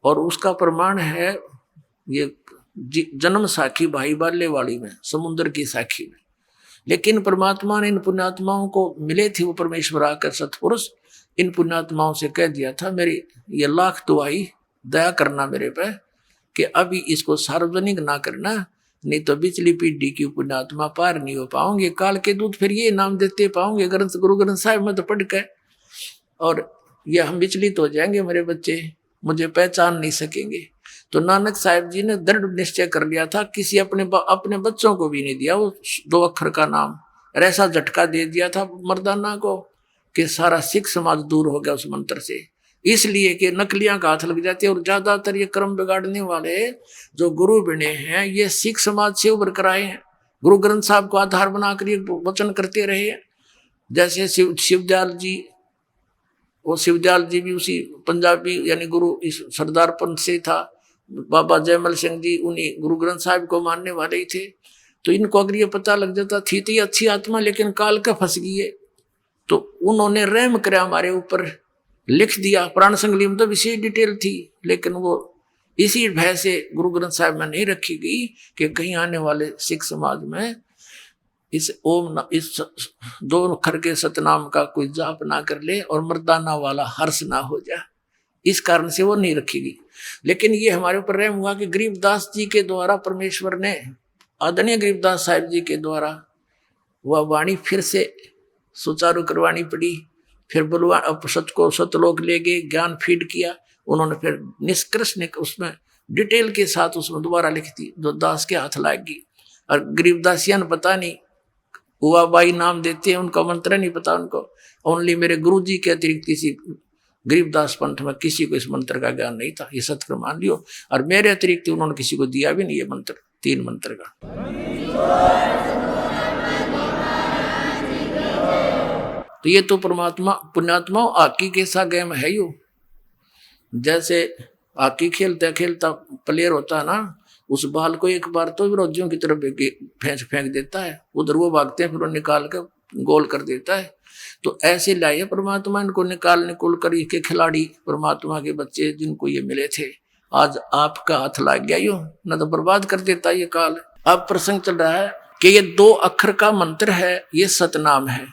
और उसका प्रमाण है ये जन्म साखी भाई बाले वाली में, समुद्र की साखी में। लेकिन परमात्मा ने इन पुण्यात्माओं को मिले थे वो परमेश्वर आकर सतपुरुष, इन पुण्यात्माओं से कह दिया था मेरी ये लाख दुआई दया करना मेरे पे कि अभी इसको सार्वजनिक ना करना, नहीं तो पिछली पीढ़ी की पुण्यात्मा पार नहीं हो पाओगे, काल के दूत फिर ये नाम देते पाओगे ग्रंथ गुरु ग्रंथ साहिब में तो पढ़ के, और ये हम विचलित हो जाएंगे, मेरे बच्चे मुझे पहचान नहीं सकेंगे। तो नानक साहिब जी ने दृढ़ निश्चय कर लिया था, किसी अपने बच्चों को भी नहीं दिया वो 2 अक्षर का नाम, और ऐसा झटका दे दिया था मर्दाना को कि सारा सिख समाज दूर हो गया उस मंत्र से, इसलिए कि नकलियां का हाथ लग जाती है। और ज्यादातर ये क्रम बिगाड़ने वाले जो गुरु बने हैं ये सिख समाज से उभर कर आए हैं, गुरु ग्रंथ साहब को आधार बनाकर ये वचन करते रहे हैं। जैसे शिवदयाल जी, वो शिवदयाल जी भी उसी पंजाबी यानी गुरु इस सरदार पंथ से था, बाबा जयमल सिंह जी उन्हीं गुरु ग्रंथ साहिब को मानने वाले ही थे। तो इनको अगर ये पता लग जाता थी तो ये अच्छी आत्मा लेकिन काल का फंस गई है, तो उन्होंने रहम कराया हमारे ऊपर, लिख दिया। प्राण संगली में तो विशेष डिटेल थी, लेकिन वो इसी भय से गुरु ग्रंथ साहिब में नहीं रखी गई कि कहीं आने वाले सिख समाज में इस 2 अक्षर के सतनाम का कोई जाप ना कर ले और मर्दाना वाला हर्ष ना हो जाए, इस कारण से वो नहीं रखी गई। लेकिन ये हमारे ऊपर रहम हुआ कि गरीबदास जी के द्वारा परमेश्वर ने, आदरणीय गरीबदास साहिब जी के द्वारा वह वाणी फिर से सुचारू करवानी पड़ी। फिर सत को सतलोक ले गए, ज्ञान फीड किया उन्होंने, फिर निष्कर्ष ने उसमें डिटेल के साथ उसमें दोबारा लिख दी जो दास के हाथ लाएगी। और गरीबदासिया ने पता नहीं, हुआ बाई नाम देते हैं, उनका मंत्र नहीं पता उनको, ओनली मेरे गुरु जी के अतिरिक्त किसी गरीबदास पंथ में किसी को इस मंत्र का ज्ञान नहीं था, ये सत्य मान लियो। और मेरे अतिरिक्त उन्होंने किसी को दिया भी नहीं ये मंत्र, 3 मंत्र का। तो ये तो परमात्मा पुण्यात्मा आकी के सा गेम है यो। जैसे आकी खेलता खेलता प्लेयर होता है ना, उस बाल को एक बार तो विरोधियों की तरफ फेंक देता है, उधर वो भागते हैं, फिर वो निकाल कर गोल कर देता है। तो ऐसे लाए परमात्मा इनको निकाल कर के खिलाड़ी परमात्मा के बच्चे जिनको ये मिले थे, आज आपका हाथ लग गया यो, न तो बर्बाद कर देता ये काल। अब प्रसंग चल रहा है कि ये 2 अक्षर का मंत्र है, ये सतनाम है,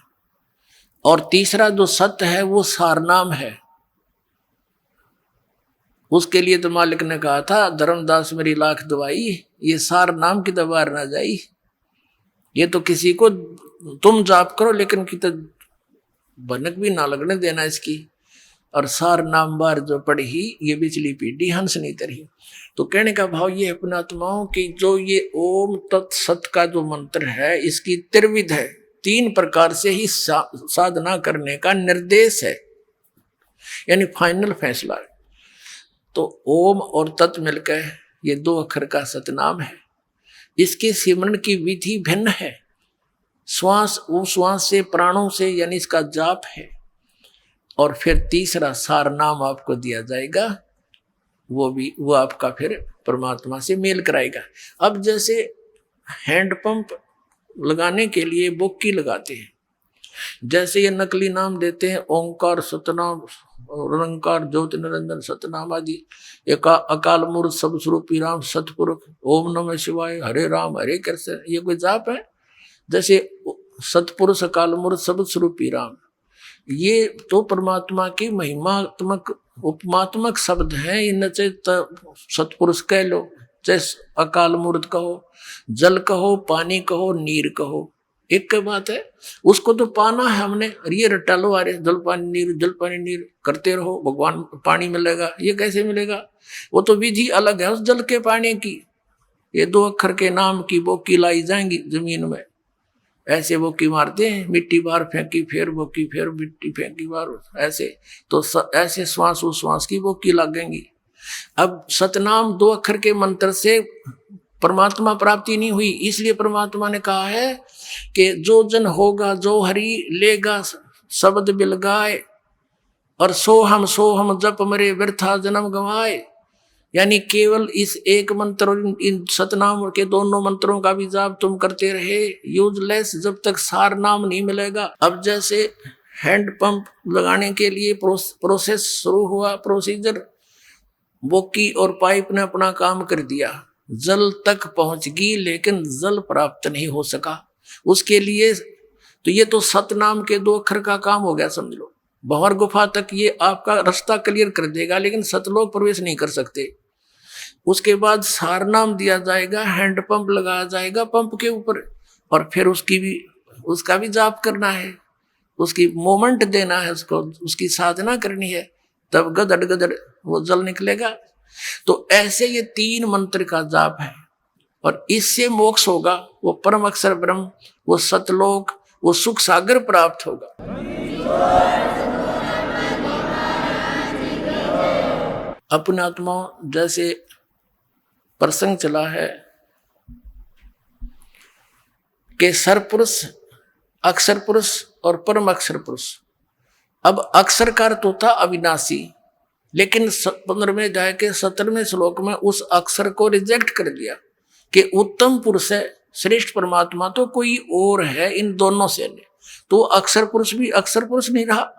और तीसरा जो सत्य है वो सारनाम है। उसके लिए तो मालिक ने कहा था, धर्मदास मेरी लाख दवाई, ये सार नाम की दबार ना जाई। ये तो किसी को तुम जाप करो लेकिन कि तो भनक भी ना लगने देना इसकी। और सार नाम बार जो पढ़ी ये बिचली पीढ़ी हंस नहीं तरी। तो कहने का भाव ये है पुण्यात्माओं की, जो ये ओम तत्सत का जो मंत्र है इसकी त्रिविध है, 3 प्रकार से ही साधना करने का निर्देश है, यानी फाइनल फैसला है। तो ओम और तत् मिलकर ये 2 अक्षर का सतनाम है। इसके सिमरण की विधि भिन्न है, श्वास उश्वास से प्राणों से, यानी इसका जाप है। और फिर तीसरा सार नाम आपको दिया जाएगा, वो आपका फिर परमात्मा से मेल कराएगा। अब जैसे हैंडपंप लगाने के लिए बोक्की लगाते हैं, जैसे ये नकली नाम देते हैं ओंकार सतनाम निरंकार ज्योति निरंजन सतनाम आदि, अकाल मूर्त सब स्वरूपी राम सतपुरुष ओम नमः शिवाय हरे राम हरे कृष्ण, ये कोई जाप है? जैसे सतपुरुष अकाल मूर्त सब स्वरूपी राम, ये तो परमात्मा की महिमात्मक उपमात्मक शब्द हैं। इन चाहे सतपुरुष कह लो, चाहे अकाल मूर्त कहो, जल कहो, पानी कहो, नीर कहो, एक के बात है। उसको तो पाना है हमने, और ये रट्टा लो, अरे जल पानी नीर करते रहो, भगवान पानी मिलेगा, ये कैसे मिलेगा? वो तो विधि अलग है उस जल के पानी की। ये 2 अक्षर के नाम की बोकी लाई जाएंगी जमीन में, ऐसे बोकी मारते हैं, मिट्टी बाहर फेंकी फिर बोकी, फिर मिट्टी फेंकी बाहर, ऐसे तो ऐसे श्वास उश्वास की बोकी लगेंगी। अब सतनाम 2 अक्षर के मंत्र से परमात्मा प्राप्ति नहीं हुई। इसलिए परमात्मा ने कहा है कि जो जन होगा जो हरि लेगा शब्द बिलगाए, और सो हम जप मरे व्यर्था जन्म गवाए। यानी केवल इस एक मंत्र और इन सतनाम के दोनों मंत्रों का भी जाप तुम करते रहे, यूजलेस, जब तक सार नाम नहीं मिलेगा। अब जैसे हैंड पंप लगाने के लिए प्रोसेस शुरू हुआ, प्रोसीजर, बोकी और पाइप ने अपना काम कर दिया, जल तक पहुंच गई लेकिन जल प्राप्त नहीं हो सका। उसके लिए तो ये तो सतनाम के 2 अक्षर का काम हो गया समझ लो। भंवर गुफा तक ये आपका रास्ता क्लियर कर देगा, लेकिन सतलोक प्रवेश नहीं कर सकते। उसके बाद सारनाम दिया जाएगा, हैंड पंप लगाया जाएगा पंप के ऊपर, और फिर उसका भी जाप करना है, उसकी मोमेंट देना है, उसकी साधना करनी है, तब गदड़ गदड़ वो जल निकलेगा। तो ऐसे ये 3 मंत्र का जाप है, और इससे मोक्ष होगा, वो परम अक्षर ब्रह्म, वो सतलोक, वो सुख सागर प्राप्त होगा। अपने आत्मा जैसे प्रसंग चला है कि सरपुरुष, अक्षर पुरुष और परम अक्षर पुरुष। अब अक्षर का अर्थ होता अविनाशी, लेकिन 15वें अध्याय के 17वें श्लोक में उस अक्षर को रिजेक्ट कर दिया कि उत्तम पुरुष है, श्रेष्ठ परमात्मा तो कोई और है इन दोनों से। तो अक्षर पुरुष भी अक्षर पुरुष नहीं रहा।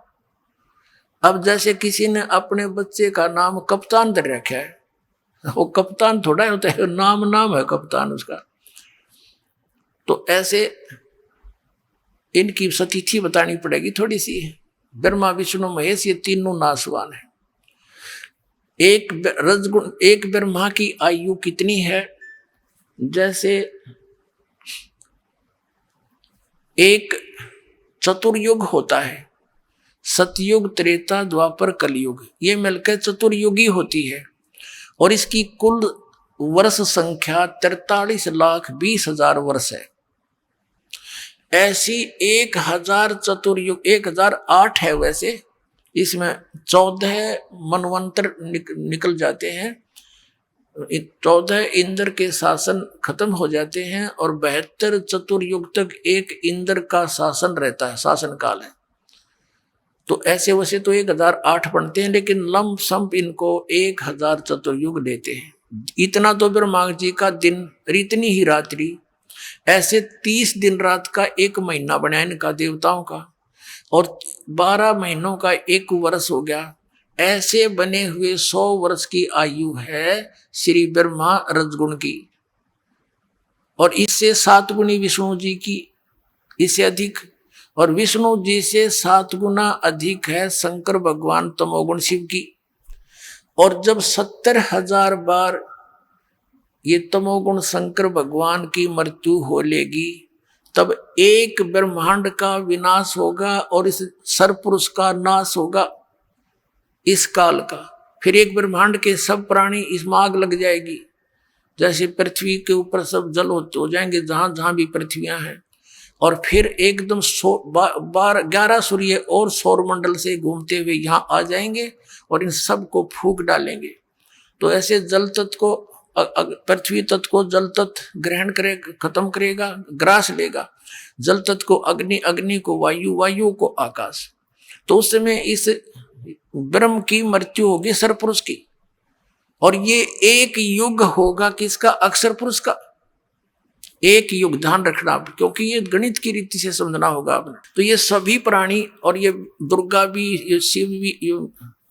अब जैसे किसी ने अपने बच्चे का नाम कप्तान दे रखा है, वो कप्तान थोड़ा होता है, नाम है कप्तान उसका। तो ऐसे इनकी सतिथि बतानी पड़ेगी थोड़ी सी। ब्रह्मा विष्णु महेश ये तीनों नासवान है। एक ब्रह्मा की आयु कितनी है? जैसे एक चतुर्युग होता है, सतयुग, त्रेता, द्वापर, कलयुग, ये मिलकर चतुर्युगी होती है, और इसकी कुल वर्ष संख्या 43,20,000 वर्ष है। ऐसी 1000 चतुर्युग, 1008 है वैसे, इसमें 14 मनवंतर निकल जाते हैं, 14 इंद्र के शासन खत्म हो जाते हैं, और 72 चतुर्युग तक एक इंद्र का शासन रहता है, शासन काल है। तो ऐसे वैसे तो 1008 बनते हैं, लेकिन लंब संप इनको 1000 चतुर्युग देते हैं। इतना तो ब्रह्मा जी का दिन और इतनी ही रात्रि, ऐसे 30 दिन रात का 1 महीना बना इनका देवताओं का, और 12 महीनों का 1 वर्ष हो गया। ऐसे बने हुए 100 वर्ष की आयु है श्री ब्रह्मा रजगुण की, और इससे 7 गुनी विष्णु जी की, इससे अधिक, और विष्णु जी से 7 गुना अधिक है शंकर भगवान तमोगुण शिव की। और जब 70,000 बार ये तमोगुण शंकर भगवान की मृत्यु हो लेगी, तब एक ब्रह्मांड का विनाश होगा और इस सरपुरुष का नाश होगा इस काल का। फिर एक ब्रह्मांड के सब प्राणी इसमें आग लग जाएगी, जैसे पृथ्वी के ऊपर सब जल हो जाएंगे जहां जहां भी पृथ्वियां हैं, और फिर एकदम 11 सूर्य और सौर मंडल से घूमते हुए यहाँ आ जाएंगे और इन सब को फूंक डालेंगे। तो ऐसे जल तत्व को, पृथ्वी तत्व को जल तत्व ग्रहण करेगा, खत्म करेगा, ग्रास लेगा। जल तत्व को अग्नि, अग्नि को वायु, वायु को आकाश। तो उस समय इस ब्रह्म की मृत्यु होगी सरपुरुष की, और ये एक युग होगा किसका? अक्षर पुरुष का। एक युग, ध्यान रखना, क्योंकि ये गणित की रीति से समझना होगा आपने। तो ये सभी प्राणी, और ये दुर्गा भी, ये शिव भी, ये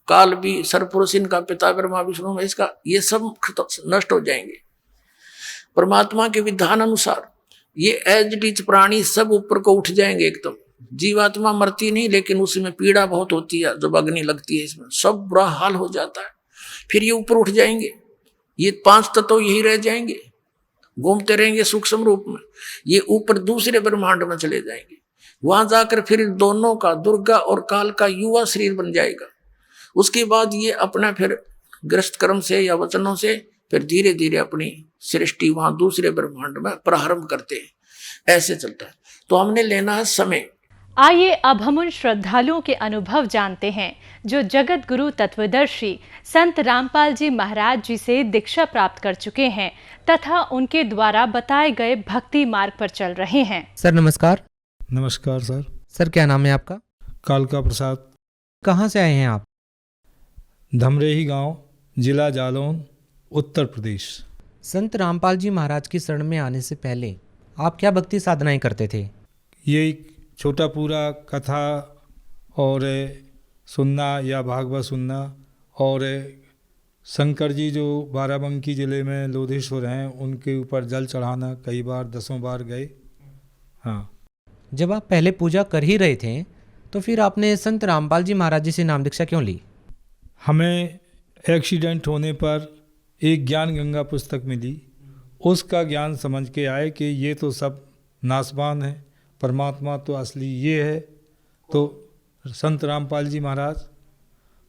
काल भी, सरपुरुष, इनका पिता ब्रह्मा विष्णु में, इसका ये सब नष्ट हो जाएंगे परमात्मा के विधान अनुसार। ये एज इट इज प्राणी सब ऊपर को उठ जाएंगे एकदम। जीवात्मा मरती नहीं, लेकिन उसमें पीड़ा बहुत होती है जब अग्नि लगती है, इसमें सब बुरा हाल हो जाता है। फिर ये ऊपर उठ जाएंगे, ये 5 तत्व यही रह जाएंगे, घूमते रहेंगे सूक्ष्म रूप में। ये ऊपर दूसरे ब्रह्मांड में चले जाएंगे, वहां जाकर फिर दोनों का, दुर्गा और काल का युवा शरीर बन जाएगा। उसके बाद ये अपना फिर ग्रस्त कर्म से या वचनों से फिर धीरे धीरे अपनी सृष्टि वहां दूसरे ब्रह्मांड में प्रारंभ करते हैं। ऐसे चलता है। तो हमने लेना है समय। आइए अब हम उन श्रद्धालुओं के अनुभव जानते हैं जो जगत गुरु तत्वदर्शी संत रामपाल जी महाराज जी से दीक्षा प्राप्त कर चुके हैं तथा उनके द्वारा बताए गए भक्ति मार्ग पर चल रहे हैं। सर नमस्कार। नमस्कार सर। सर क्या नाम है आपका? कालका प्रसाद। कहाँ से आए हैं आप? धमरेही गांव, जिला जालौन, उत्तर प्रदेश। संत रामपाल जी महाराज की शरण में आने से पहले आप क्या भक्ति साधनाएं करते थे? ये छोटा पूरा कथा और सुनना या भागवत सुनना, और शंकर जी जो बाराबंकी ज़िले में लोधेश्वर हैं उनके ऊपर जल चढ़ाना, कई बार 10 बार गए। हाँ। जब आप पहले पूजा कर ही रहे थे तो फिर आपने संत रामपाल जी महाराज जी से नाम दीक्षा क्यों ली? हमें एक्सीडेंट होने पर एक ज्ञान गंगा पुस्तक मिली, उसका ज्ञान समझ के आए कि ये तो सब नासवान है, परमात्मा तो असली ये है, तो संत रामपाल जी महाराज,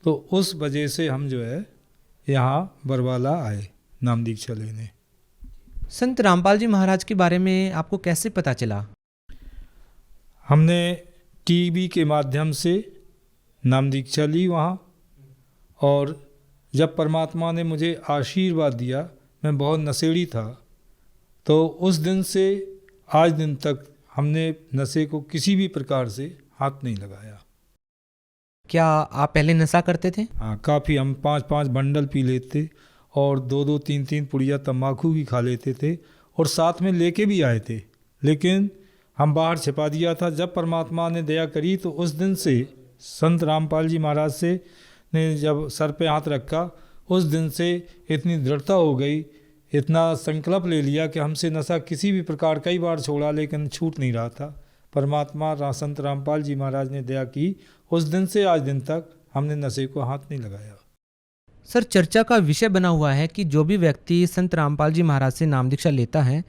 तो उस वजह से हम जो है यहाँ बरवाला आए नाम दीक्षा लेने। संत रामपाल जी महाराज के बारे में आपको कैसे पता चला? हमने टीवी के माध्यम से नाम दीक्षा ली वहाँ, और जब परमात्मा ने मुझे आशीर्वाद दिया, मैं बहुत नशेड़ी था, तो उस दिन से आज दिन तक हमने नशे को किसी भी प्रकार से हाथ नहीं लगाया। क्या आप पहले नशा करते थे? हाँ, काफ़ी। हम 5-5 बंडल पी लेते और 2-2, 3-3 पुड़िया तम्बाकू भी खा लेते थे और साथ में लेके भी आए थे, लेकिन हम बाहर छिपा दिया था। जब परमात्मा ने दया करी तो उस दिन से संत रामपाल जी महाराज से ने जब सर पे हाथ रखा, उस दिन से इतनी दृढ़ता हो गई, इतना संकल्प ले लिया कि हमसे नशा किसी भी प्रकार, कई बार छोड़ा लेकिन छूट नहीं रहा था। परमात्मा संत रामपाल जी महाराज ने दया की, उस दिन से आज दिन तक हमने नशे को हाथ नहीं लगाया। सर चर्चा का विषय बना हुआ है कि जो भी व्यक्ति संत रामपाल जी महाराज से नाम दीक्षा लेता है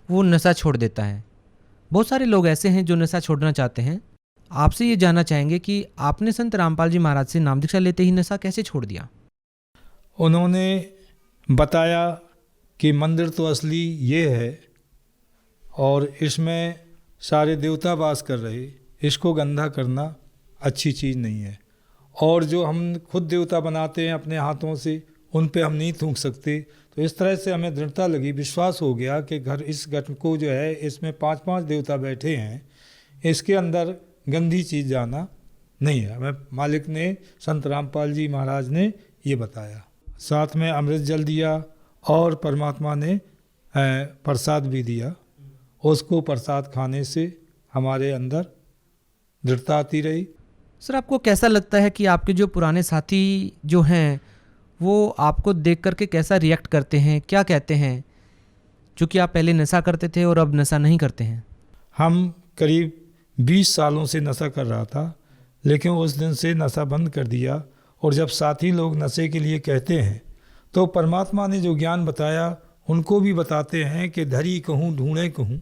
वो नशा छोड़ देता है। बहुत सारे लोग ऐसे हैं जो नशा छोड़ना चाहते हैं। आपसे ये जानना चाहेंगे कि आपने संत रामपाल जी महाराज से नाम दीक्षा लेते ही नशा कैसे छोड़ दिया? उन्होंने बताया कि मंदिर तो असली ये है और इसमें सारे देवता वास कर रहे, इसको गंदा करना अच्छी चीज़ नहीं है, और जो हम खुद देवता बनाते हैं अपने हाथों से, उन पे हम नहीं थूक सकते। तो इस तरह से हमें दृढ़ता लगी, विश्वास हो गया कि इस घट को जो है, इसमें 5-5 देवता बैठे हैं, इसके अंदर गंदी चीज़ जाना नहीं है। हमें मालिक ने, संत रामपाल जी महाराज ने ये बताया। साथ में अमृत जल दिया और परमात्मा ने प्रसाद भी दिया। उसको प्रसाद खाने से हमारे अंदर दृढ़ता आती रही। सर आपको कैसा लगता है कि आपके जो पुराने साथी जो हैं वो आपको देख करके कैसा रिएक्ट करते हैं, क्या कहते हैं, चूँकि आप पहले नशा करते थे और अब नशा नहीं करते हैं? हम करीब 20 सालों से नशा कर रहा था, लेकिन उस दिन से नशा बंद कर दिया। और जब साथी लोग नशे के लिए कहते हैं तो परमात्मा ने जो ज्ञान बताया उनको भी बताते हैं कि धरी कहूँ ढूंढे कहूँ,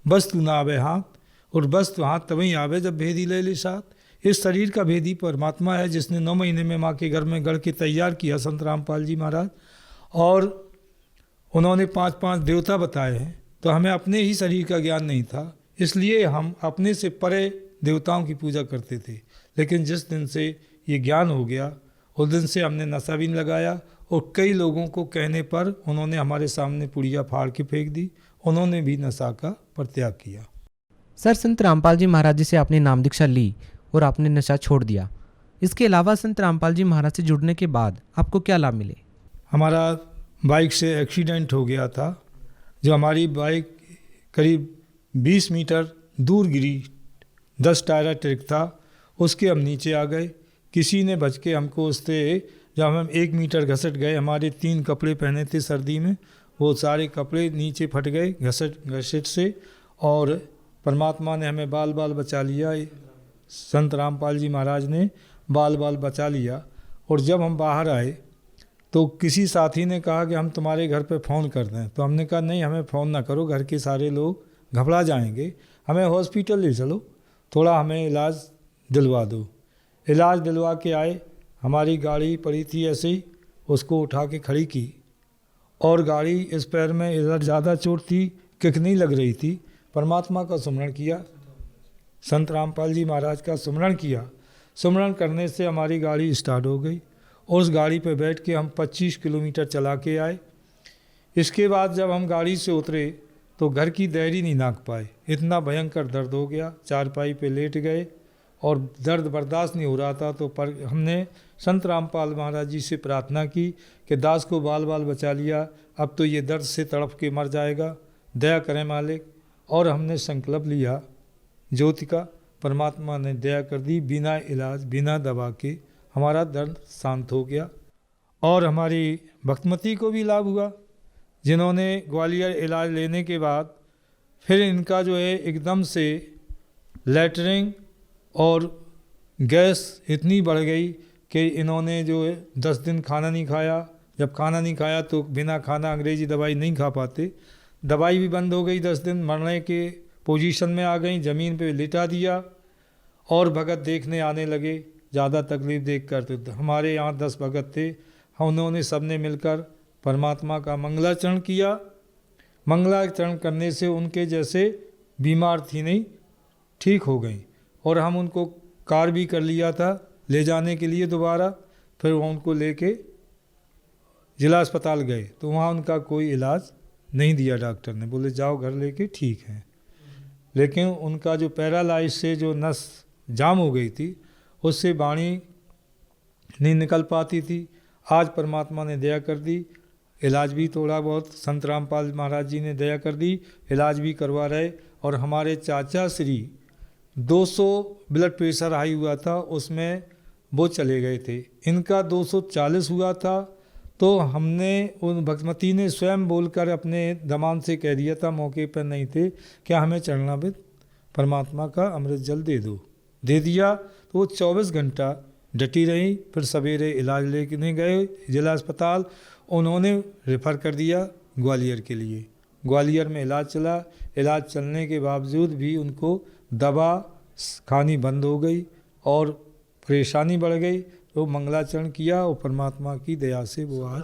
वस्तु ना आवे हाथ, और वस्तु हाथ तभी आवे जब भेदी ले ले साथ। इस शरीर का भेदी परमात्मा है, जिसने 9 महीने में माँ के घर में गढ़ के तैयार किया संत रामपाल जी महाराज, और उन्होंने 5-5 देवता बताए हैं। तो हमें अपने ही शरीर का ज्ञान नहीं था, इसलिए हम अपने से परे देवताओं की पूजा करते थे। लेकिन जिस दिन से ये ज्ञान हो गया, उस दिन से हमने नशा भी नहीं लगाया, और कई लोगों को कहने पर उन्होंने हमारे सामने पुड़िया फाड़ के फेंक दी, उन्होंने भी नशा का परित्याग किया। सर संत रामपाल जी महाराज जी से आपने नाम दीक्षा ली और आपने नशा छोड़ दिया, इसके अलावा संत रामपाल जी महाराज से जुड़ने के बाद आपको क्या लाभ मिले? हमारा बाइक से एक्सीडेंट हो गया था, जो हमारी बाइक करीब 20 मीटर दूर गिरी, 10 टायरा ट्रक था, उसके हम नीचे आ गए। किसी ने बच के हमको उससे, जब हम 1 मीटर घसट गए, हमारे 3 कपड़े पहने थे सर्दी में, वो सारे कपड़े नीचे फट गए घसट से, और परमात्मा ने हमें बाल बाल बचा लिया। संत रामपाल जी महाराज ने बाल बाल बचा लिया। और जब हम बाहर आए तो किसी साथी ने कहा कि हम तुम्हारे घर पे फ़ोन कर दें, तो हमने कहा नहीं, हमें फ़ोन ना करो, घर के सारे लोग घबरा जाएंगे, हमें हॉस्पिटल ले चलो, थोड़ा हमें इलाज दिलवा दो। इलाज दिलवा के आए, हमारी गाड़ी पड़ी थी ऐसे ही, उसको उठा के खड़ी की, और गाड़ी इस पैर में इधर ज़्यादा चोट थी, किक नहीं लग रही थी। परमात्मा का स्मरण किया, संत रामपाल जी महाराज का सुमरण किया। सुमरण करने से हमारी गाड़ी स्टार्ट हो गई और उस गाड़ी पर बैठ के हम 25 किलोमीटर चला के आए। इसके बाद जब हम गाड़ी से उतरे तो घर की देहरी नहीं नाक पाए, इतना भयंकर दर्द हो गया। चारपाई पे लेट गए और दर्द बर्दाश्त नहीं हो रहा था। तो हमने संत रामपाल महाराज जी से प्रार्थना की कि दास को बाल बाल बचा लिया, अब तो ये दर्द से तड़प के मर जाएगा, दया करें मालिक। और हमने संकल्प लिया ज्योति का, परमात्मा ने दया कर दी, बिना इलाज बिना दवा के हमारा दर्द शांत हो गया। और हमारी भक्तमती को भी लाभ हुआ, जिन्होंने ग्वालियर इलाज लेने के बाद फिर इनका जो है एकदम से लैटरिन और गैस इतनी बढ़ गई कि इन्होंने जो है 10 दिन खाना नहीं खाया। जब खाना नहीं खाया तो बिना खाना अंग्रेजी दवाई नहीं खा पाते, दवाई भी बंद हो गई। 10 दिन मरने के पोजीशन में आ गई, ज़मीन पे लिटा दिया और भगत देखने आने लगे। ज़्यादा तकलीफ़ देख कर तो हमारे यहाँ 10 भगत थे, उन्होंने सब ने मिलकर परमात्मा का मंगलाचरण किया। मंगलाचरण करने से उनके जैसे बीमार थी नहीं, ठीक हो गई। और हम उनको कार भी कर लिया था ले जाने के लिए दोबारा। फिर वो उनको लेके जिला अस्पताल गए तो वहाँ उनका कोई इलाज नहीं दिया डॉक्टर ने, बोले जाओ घर लेके ठीक है। लेकिन उनका जो पैरालाइज से जो नस जाम हो गई थी उससे वाणी नहीं निकल पाती थी। आज परमात्मा ने दया कर दी, इलाज भी थोड़ा बहुत संत रामपाल महाराज जी ने दया कर दी, इलाज भी करवा रहे। और हमारे चाचा श्री 200 ब्लड प्रेशर हाई हुआ था, उसमें वो चले गए थे। इनका 240 हुआ था। तो हमने उन भक्तमती ने स्वयं बोलकर अपने दमान से कह दिया था, मौके पर नहीं थे, क्या हमें चरणामृत परमात्मा का अमृत जल दे दो। दे दिया तो वो 24 घंटा डटी रही। फिर सवेरे इलाज लेने गए जिला अस्पताल, उन्होंने रेफ़र कर दिया ग्वालियर के लिए। ग्वालियर में इलाज चला। इलाज चलने के बावजूद भी उनको दवा खानी बंद हो गई और परेशानी बढ़ गई। तो मंगलाचरण किया और परमात्मा की दया से वो आज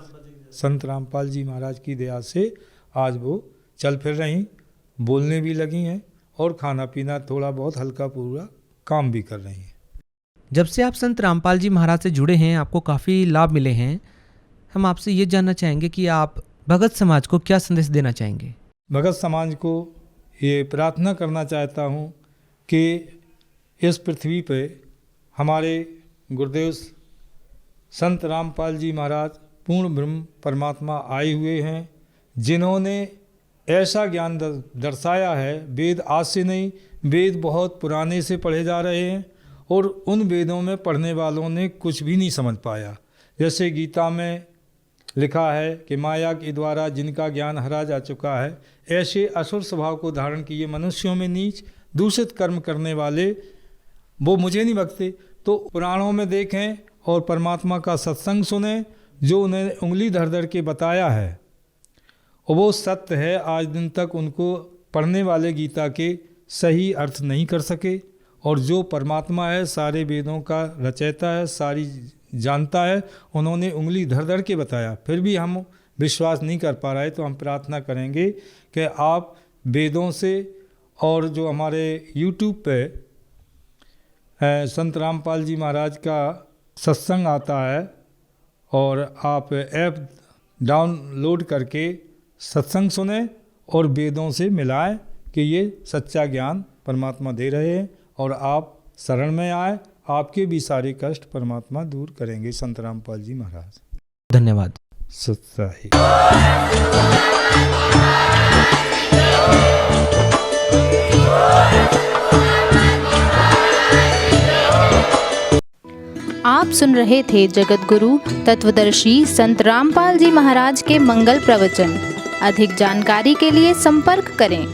संत रामपाल जी महाराज की दया से आज वो चल फिर रही, बोलने भी लगी हैं और खाना पीना थोड़ा बहुत हल्का पूरा काम भी कर रही हैं। जब से आप संत रामपाल जी महाराज से जुड़े हैं आपको काफ़ी लाभ मिले हैं। हम आपसे ये जानना चाहेंगे कि आप भगत समाज को क्या संदेश देना चाहेंगे? भगत समाज को ये प्रार्थना करना चाहता हूँ कि इस पृथ्वी पे हमारे गुरुदेव संत रामपाल जी महाराज पूर्ण ब्रह्म परमात्मा आए हुए हैं, जिन्होंने ऐसा ज्ञान दर्शाया है। वेद आज से नहीं, वेद बहुत पुराने से पढ़े जा रहे हैं और उन वेदों में पढ़ने वालों ने कुछ भी नहीं समझ पाया। जैसे गीता में लिखा है कि माया के द्वारा जिनका ज्ञान हरा जा चुका है, ऐसे असुर स्वभाव को धारण किए मनुष्यों में नीच दूषित कर्म करने वाले वो मुझे नहीं भगते। तो पुराणों में देखें और परमात्मा का सत्संग सुने, जो उन्हें उंगली धर धर के बताया है और वो सत्य है। आज दिन तक उनको पढ़ने वाले गीता के सही अर्थ नहीं कर सके। और जो परमात्मा है, सारे वेदों का रचयिता है, सारी जानता है, उन्होंने उंगली धर धर के बताया, फिर भी हम विश्वास नहीं कर पा रहे। तो हम प्रार्थना करेंगे कि आप वेदों से और जो हमारे YouTube पे संत रामपाल जी महाराज का सत्संग आता है और आप ऐप डाउनलोड करके सत्संग सुने और वेदों से मिलाएं कि ये सच्चा ज्ञान परमात्मा दे रहे हैं और आप शरण में आए, आपके भी सारे कष्ट परमात्मा दूर करेंगे। संत रामपाल जी महाराज। धन्यवाद। सच्चा ही। आप सुन रहे थे जगत गुरु तत्वदर्शी संत रामपाल जी महाराज के मंगल प्रवचन। अधिक जानकारी के लिए संपर्क करें